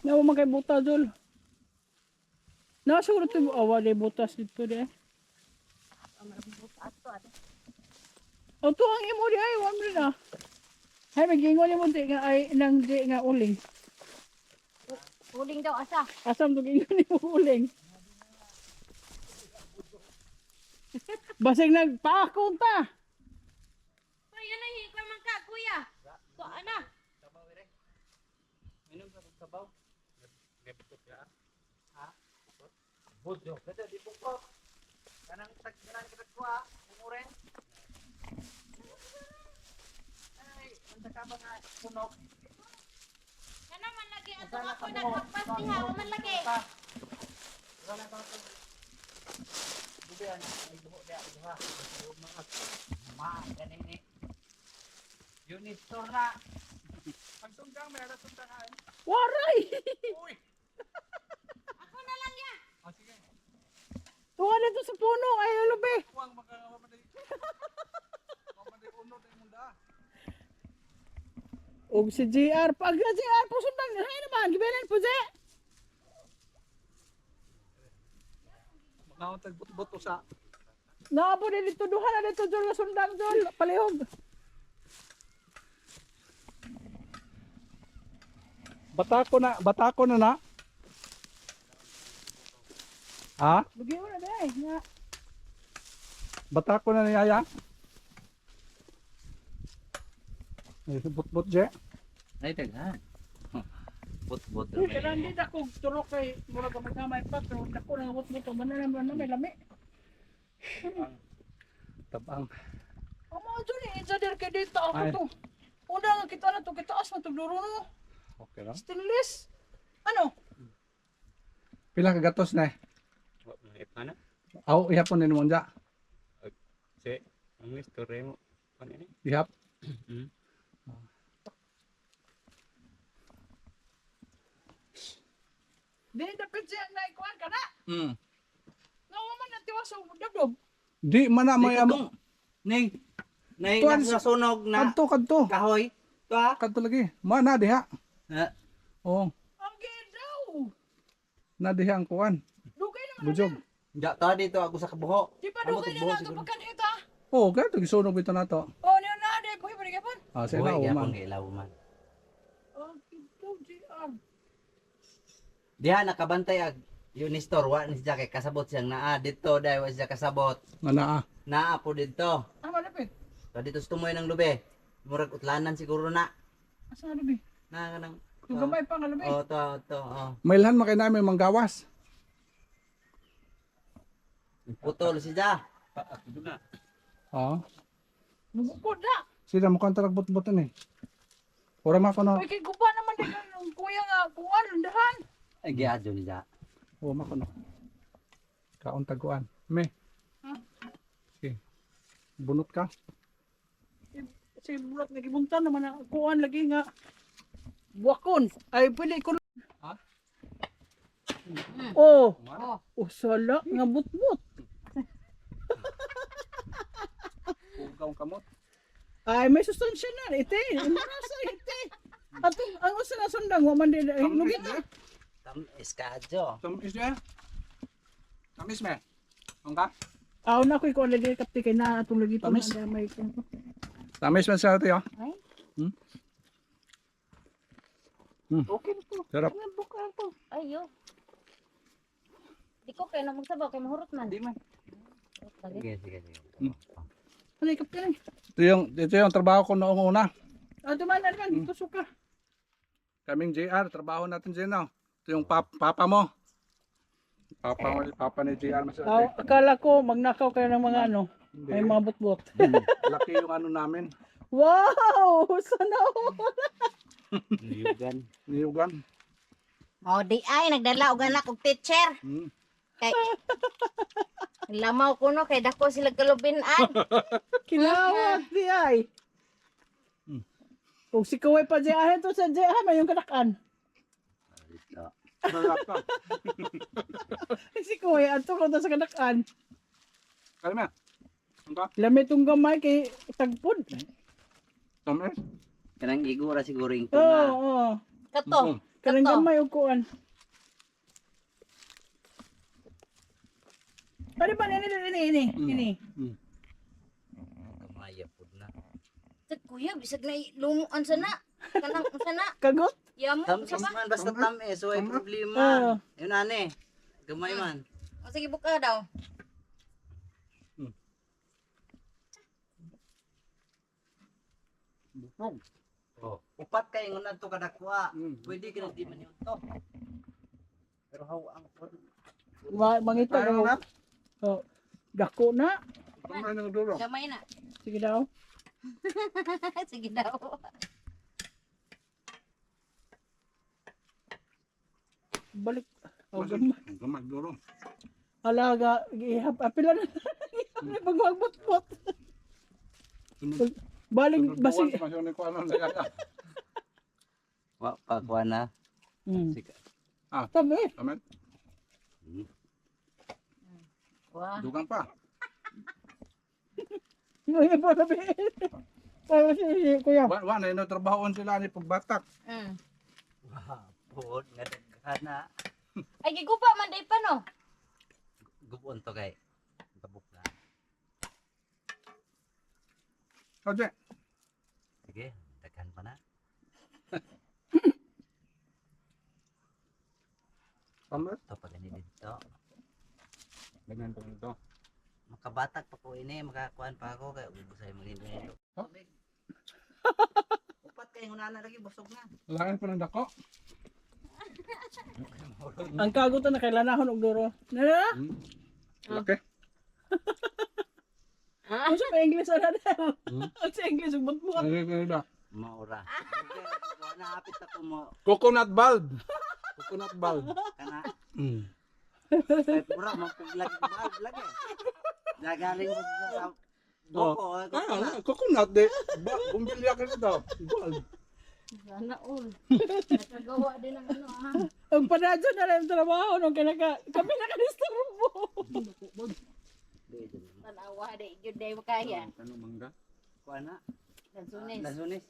Nawa man kay buta dol. Na siguro to awa de butas dito de. O to ang imo di ay wa mo na. Hay magingon mo di nga ay nang di nga uling. Uling daw asa. Asam to gingon ni mo uling. Basig nagpaakon ta. Kuya na hikwa man ka, kuya. To ana. Minum sa sabaw. Ha? Budyo. Kada di bukok. Kanang tagdalan kita kuha. Umuren. Ay, unsa ka ba nga punog? Kana man lagi ato ako nagpagpas diha, o man lagi. Wala ba ito? Bubiyan. Ay, buho dia. Buha. Mga ganini. Unistor na. Pagsundang may alas sundangan. Waray. Uy. Ako na lang ya. Ah, sige. Tuwa dito sa puno ay lubi. Huwag makakawamatay. Mamatay unod ay munda. Og si JR pag na JR po sundan hay naman gibelan po je. Makawatag but-but usa. Naabo din dito duha na dito jol sundan jol palihog. Batako na na. Ha? Lugi mo na dai nga. Batako na niyaya. Ay, but-but je. Ay, taghan. But-but. Uy, kaya hindi na kong turok kay murag ka magkamay pa pero dako na hot mo to man na may lami. Tabang. Amo jud ni insider kay dito ako Ay. to. Una nga kita na to kitaas man to duro no. Okay lang. Stainless. Ano? Pila ka gatos na eh. Mana? Aw, ihapon din mo dya. Si, ang story mo. Ano ini? Ihap. Dili dapat siya na ikuan ka na. Mm. Nawa man na tiwas sa dabdob. Di man na may amo. Nay, nay, Tuwan nasa sunog na Kadto. kahoy. Ito ha? Kadto lagi. Mana diha. Ha? Oh, Ang gidaw. na diha ang kuan. Dugay naman. Bujog. Diya, to dito ako sa kabuho. Di pa Amo dugay to buho na nato siguro. pagkanita. Oh, gato gisunog ito na to. Oh, niyo na day buhi pa gapon. Ah, sa Buhay, ilaw kaya man. kung ilaw man. Oh, ito JR. Diha, nakabantay ag Unistor, wa ni siya kay kasabot siyang naa. Dito, dahil wa siya kasabot. Ana ah. Naa po dito. Ah, malapit. So, dito sa tumoy ng lube. Murag utlanan siguro na. Asa na bi? Na ka ng... Gamay pa nga labi. Oh, to, oh. Mailhan makay namin manggawas. Putol siya. Oh. Bukod na. Sila mo kantarag but-butan eh. Ora ma ko no. Uy, kay guba naman din ang kuya nga kuan landahan. Ay, giadyo niya. Oh, ma ko no. Kaon taguan. Me. Ha? Okay. Bunot ka. Si bulat nagibungtan naman ang kuan lagi nga. Buakon. Ay pwede ko. Ha? Oh. Oh. Oh, sala nga butbut. daong kamot. Ay, may sustansya na. Ite, marasa ite. At ang usa na sundang, wa man din. Nugit na. Eskadyo. Tamis niya. Tamis me. Angka? Aw na ko'y kuha lagi kapti kay na atong lagi ito Tamis. na may Tamis man sa ate, oh. Ay. okay na to. Sarap. Ang buka ko. Ayo. Di ko kaya na magsabaw kay mahurot man. Di man. Lagi. Sige. Ano kapti na. Ito yung trabaho ko noong una. Duman na naman, tusok ka. Kaming JR, trabaho natin dyan, no? Ito yung papa mo. Papa ni JR mas Aw, akala ko magnakaw kayo ng mga ano, may mga butbot. Laki yung ano namin. Wow! Sana all! Niyugan. Niyugan. Oh, di ay nagdala og anak og teacher. Hmm. Kay lamaw ko no kay dako sila kalubinan. Kinawat di ay. Kung si Kuway pa di ay to sa di ay may yung kanakan. Sarap ka. Si Kuway ato ko to sa kanakan. Kaya mo. Angka? Lamit tong gamay kay tagpod. Tamis? Kanang igura siguro yung Oo, tuna. oo. Kato. Kanang Kato. gamay og kuan. Ano ba ini? Kamaya po na. Tag kuya bisag na lumuan sana. Kanang sana. Kagot? Yamo Tamis sa ba? man, basta tamis. So, ay Oo. problema. Yun ane. Gamay man. O sige buka daw. Bukog. Oh. Upat kay ngunad to kadakwa. Mm. Pwede ka na di man yun to. Pero hawa ang po. Mangita Tayo daw. na. Oh. Dako na. Ito na yung dulo. Gamay na. Sige daw. Sige daw. Balik. Oh, gamay. Ang gamay dulo. Alaga, apila na. Pag magbot-bot. Balik, basi. Masyon ko ano na. Wa pagwa na. Sige. Tamis. Tamis? Wah. Dugang pa. Ngayon pa sabihin. Para si kuya. Wa na trabahoon sila ni pagbatak. Mm. Wow. Po nga daghana. Ay gigupa man day pa no. Gubon to kay. Tabuk na. Oje. Sige, daghan pa na. Tamis? Ito pa ganito dito. Ganyan to nito. Makabatak pa ko ini, makakuan pa ako kay ubusay maging nito. Huh? Upat kay ngunana lagi busog na. Lain pa ng dako. Ang kagutan na kailanahon og duro. Nara? Laki. Ano sa English ana daw? Hmm? Ang sa English ug butbot. Ano ba? Maura. Wala hapit ako mo Coconut bulb. Coconut bulb. kana. Mm. Kay pura mo lagi bulb lagi. Nagaling mo sa boko. Coconut de. Bumbilya ka nito. Bulb. Sana all. Nakagawa din ng ano ha. Ang panadyo na lang trabaho nung kami nakadisturbo. Tanawa de jud day makaya. Ano mangga? Kuana. Lansunes. Lasunis.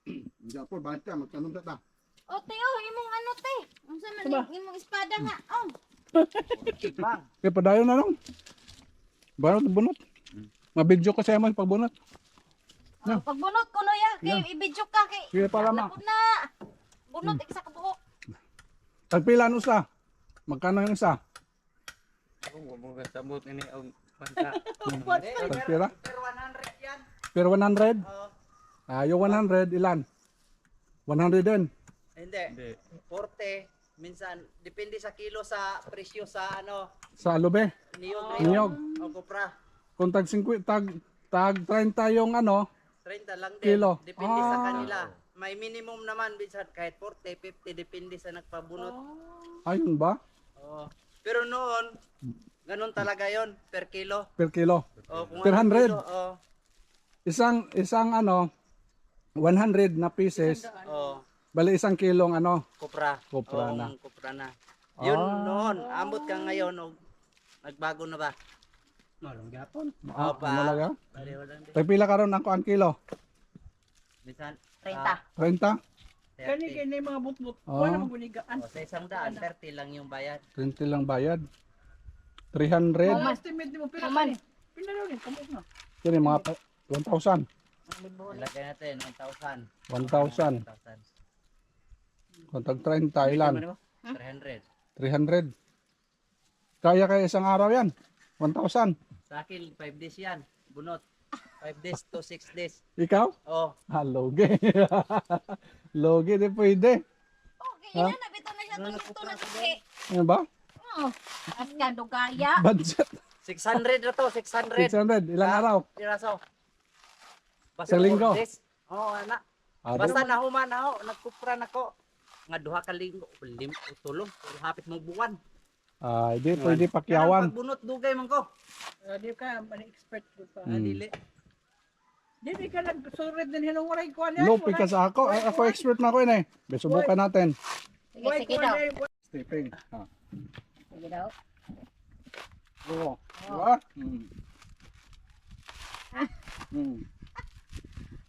Hindi po, bakit ka? Magtanong ka ta. O te oh imong ano te. Unsa man Diba? imong espada nga. Oh. Bang. Kaya padayon na lang. Bunot. Mabidyo ko sa mo pagbunot. Oh, pagbunot ko no ya kay ibidyo ka kay. Sige para ma. Lapod na. Bunot isa ka buhok. Tagpilan usa. Magkano yung isa? Ako mo sabot ini og panta. Tagpira? Pero 100 yan. Pero 100? Oh. Yung 100 ilan? 100 din. Hindi. Hindi. 40 minsan depende sa kilo sa presyo sa ano Sa alobe. niyog Niyog. o kupra. Kung tag 50, tag 30 yung ano, 30 lang din. Kilo. Depende sa Ah. kanila. May minimum naman minsan kahit 40, 50 depende sa nagpabunot. ayun ba? Oo. Pero noon ganun talaga 'yon per kilo. Per kilo. O kung Per anong 100? kilo, oh. Isang ano, 100 na pieces. Oh, Bali isang kilong ano. kupra. Kupra Oo, na. Kupra na. Yun Ah. noon, ambot ka ngayon og nagbago na ba? Malong gapon. Ah, Opa. ano lang yan? Pareho lang din. Tagpila ka ron ang kuan kilo? Bisan 30. 30? Kani kini mga butbut. Oh. Wala mo gunigaan. Sa isang daan, 30 lang yung bayad. 20 lang bayad. 300. Ang estimate mo pila Maman. kani? Pila daw ni kamot na. Yun yung mga 1,000. Ilagay natin 1,000. 1,000. Kung tag 30, ilan? 300. 300. Kaya kaya isang araw yan. 1,000. Sa akin 5 days yan. Bunot. 5 days to 6 days. Ikaw? Oh, Ah, loge. Loge, di pwede. Okay, ina na bitaw na siya to na suki. Ano ba? Oh, askado kaya. Budget. 600 na to, 600. 600. Ilang araw? Piraso. Sa linggo? Oo, ana. Araw. Basta nahuman ako, nagkupra nako. Nga duha ka linggo, tulo, hapit mong buwan. Ah, di pwede Kaya pakyawan. pagbunot dugay man ko. Di ka man expert ko pa. Dili. Di ka nagsurit din hinong waray kuan yan. Lupi ka sa ako. Ako expert na ako yun eh. Subukan natin. Sige, sige daw. Stepping. Ah. Sige daw. Oo. Diba? Hmm. Hmm.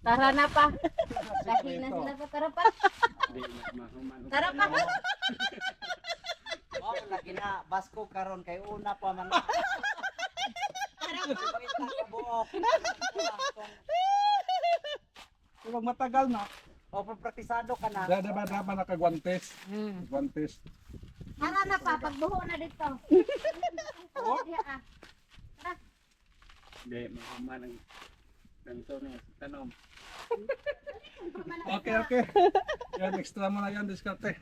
Tara na pa. Dahil na sila pa, tara pa. Tara pa. Oh, lagi na basko karon kay una pa man. Buok. Kung matagal na, O praktisado ka na. dapat nakagwantes. Hmm. Gwantes. Tara na pa, pagbuho na dito. Diya, ah. Hindi, mahuman ang ganito na tanom. Okay, okay. Yan, extra mo na yan, diskarte.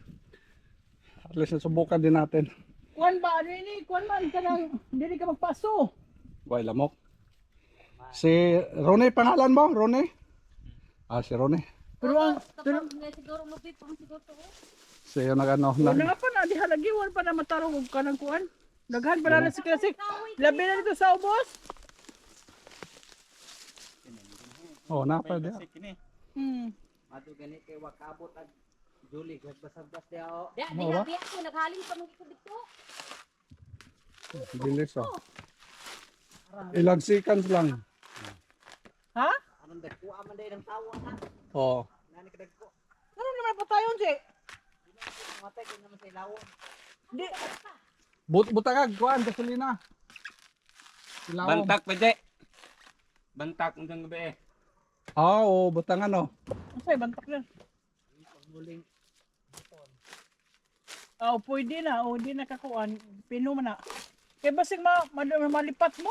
At least nasubukan din natin. Kuan ba ano ini? Kuan man ka nang dili ka magpaso. Buhay lamok. Si Rone, pangalan mo? Rone? Ah, si Rone. Pero ang Kapag nga siguro lupi pang siguro to. Siya nag-ano. wala pa na diha lagi wala pa na matarong og kanang kuan. Daghan pa na si klasik. Labi na dito sa ubos. Oh, napa dia. Madu gani kay wakabot ag Julie, basag-bas dia o. Diya, diya, biya ko, naghalin pa mga dito. Bilis oh. Ilang seconds lang. Ha? Anong dagkuha man day ng tawo ha. Oh. Nani ka dagko. Ano naman pa tayo si? Matay kay naman sa ilawon. Di Butagag, kuan, gasolina. Ilawom. Bantak pa, Jay. Bantak untang gabi eh. Ah, oh, butangan oh. Unsay bantak na? Pagmuling Oh, pwede na. O, di na kakuan. Pino man na. Kaya basig malipat mo.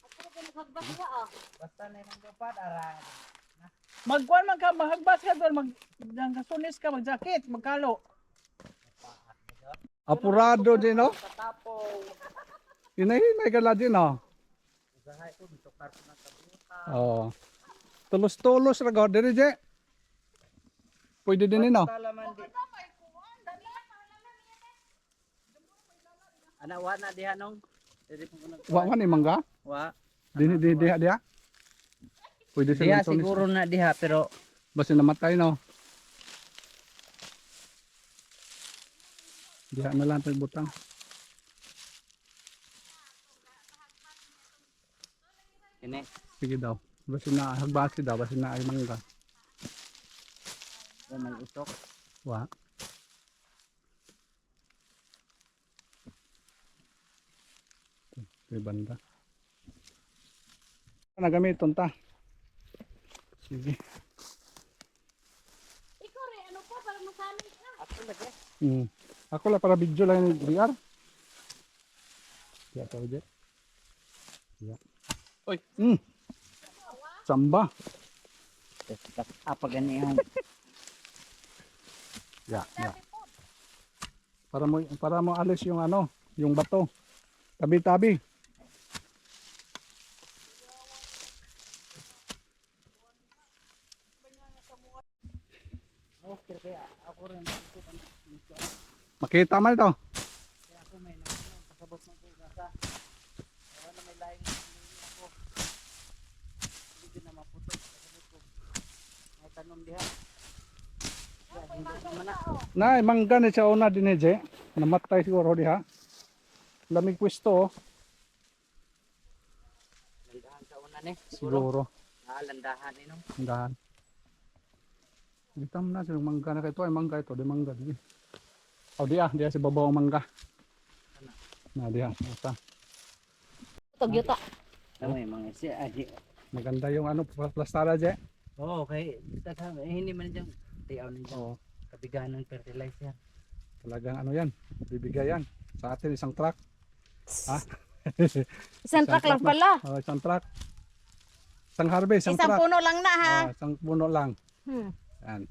Ako ko naghagbas ka, ah. basta na nang gapad ara. Magkuan man ka, mahagbas ka doon. Nangkasunis ka, magjakit, magkalo. Apurado din oh. Katapo. Hinay-hinay ka lang din oh. Usahay ko tukar ko na kabuta. Oh. Tulos-tulos ra god diri je. Pwede din no. Talaman di. Ana wa na diha nong. Dili ko nang. Wa man ni mangga. Wa. Dini dia. Pwede Diha sila siguro na diha pero basta namatay no. Diha na lang tayo butang. ini Sige daw. Basta na hagbasi daw, basta na ay mangga. may usok. Wa. Ito banda. Nagamiton ta. Sige. Ikaw rin, ano pa, para masanay ka. Ako lagi. Ako lang para video lang yung VR. Kaya tao dyan. Yeah. Oy. Samba. Apa ganyan? Yeah. Para mo alis yung ano, yung bato. Tabi-tabi. Okay kaya ako rin Makita man ito. kaya ako may nakasabot ng gasa. Wala na may laing ako. Hindi na maputok kasabot ko. May tanom diha. Nay, mangga ni siya una din je. Namatay siguro diha. Lamig pwesto oh. na ni. Siguro. Landahan ni no. Dahan. Gitam na silang mangga na ito ay mangga ito, di mangga di. Oh dia si babaw ang mangga. Na dia, asa. Tog yuta. Tama yung mga si aji. Maganda yung ano plastada je. Oo, okay. Hindi man dyan. Tiyaw na dyan. Oh, Kabigaan ng fertilizer. talagang ano yan. Bibigay yan. Sa atin isang truck. Ha? Isang truck lang pala. Oh, isang truck. Isang harvest, isang Isang truck. puno lang na ha. Oh, isang puno lang. Hmm. Yan.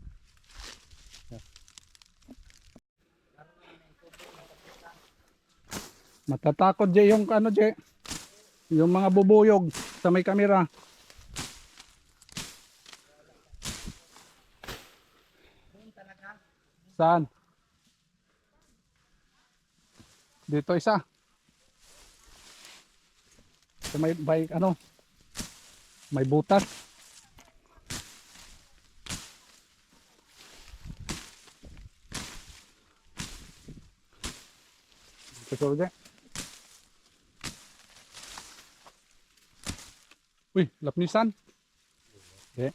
Matatakot je yung ano je. Yung mga bubuyog sa may kamera. Saan? Dito isa. Sa may ano? May butas. Ito ulit. Uy, lapnisan. Okay.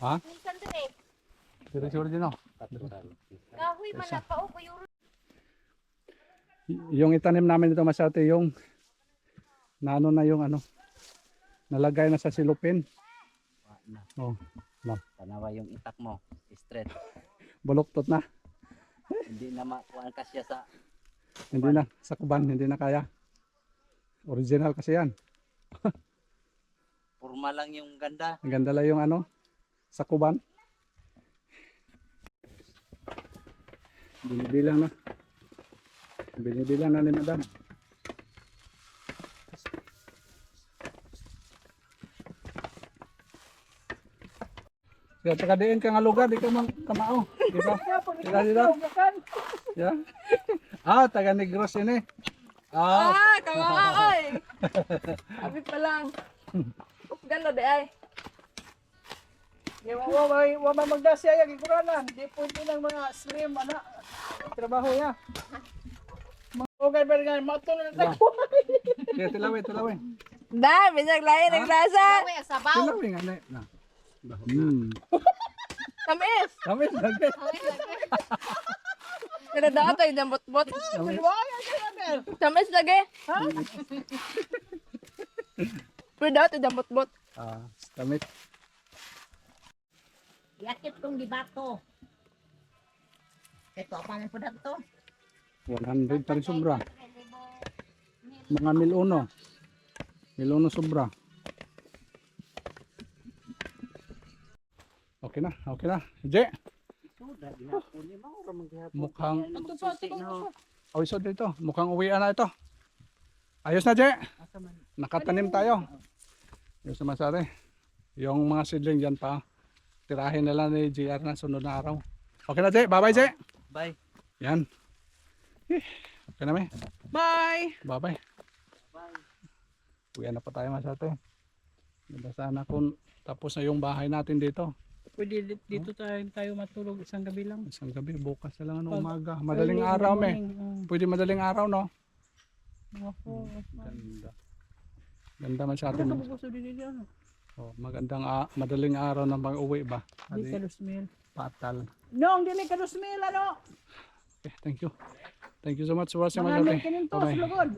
Ha? Minsan dire. Dire-dire din oh. Kahoy man na pa o kayo. Yung itanim namin dito masyate yung naano na yung ano nalagay na sa silupin. Oh, no. Tanawa yung itak mo. Straight. Buloktot na. Hindi na makuha ka siya sa Hindi na sa kuban, hindi na kaya. Original kasi yan. purma lang yung ganda. Ang ganda lang yung ano sa kuban. Binibilang na. Binibilang na ni madam. Kaya takadiin ka nga lugar, di ka kamao. Di ba? Dito. Yeah. Ah, taga Negros ini. Ah, Kamaaoy! Abi pa lang. Ganda de ay. Wa may magdasya yung ikuranan. Di pwede ng mga slim ana. Trabaho ya. Okay, pero nga matulog na ko. kaya tilawin. Da, bisag lain ang lasa. Kahoy ang sabaw. Tilawin nga na. Tamis. Kami lagi. Pero dapat ay dambot-bot. Tamis lagi. Pero dapat ay dambot-bot. Ah, kami. Yakit kong gibato. Ito pa man po to. 100 pa rin sobra. Mga 1,000. 1,000 sobra. Okay na. Je, Sudah ginapon ni mo ra maghapon. mukhang Magsusi na. oh, iso dito. Mukhang uwian na ito. Ayos na, Je. Asa man? Nakatanim tayo. Yung sumasari. Yung mga seedling dyan pa. Tirahin na lang ni JR na sunod na araw. Okay na, Je. Bye-bye, Je. Bye. Yan. Okay na, may. Bye. Bye-bye. Bye. Uwian na pa tayo masate. Ganda sana kung tapos na yung bahay natin dito. Pwede dito tayo matulog isang gabi lang. Isang gabi, bukas na lang ano, Pag- umaga. Madaling Early in the araw, me. morning, Pwede madaling araw, no? Mga 4. Ganda. Ganda man sa atin. Ano ka gusto din dito? Oh, magandang madaling araw na mag-uwi ba? Di Adi, kalusmil. patal. Nong, di kalusmil ano? Okay, thank you. Thank you so much for watching my Mga video. may kinintos, Bye-bye. lugod.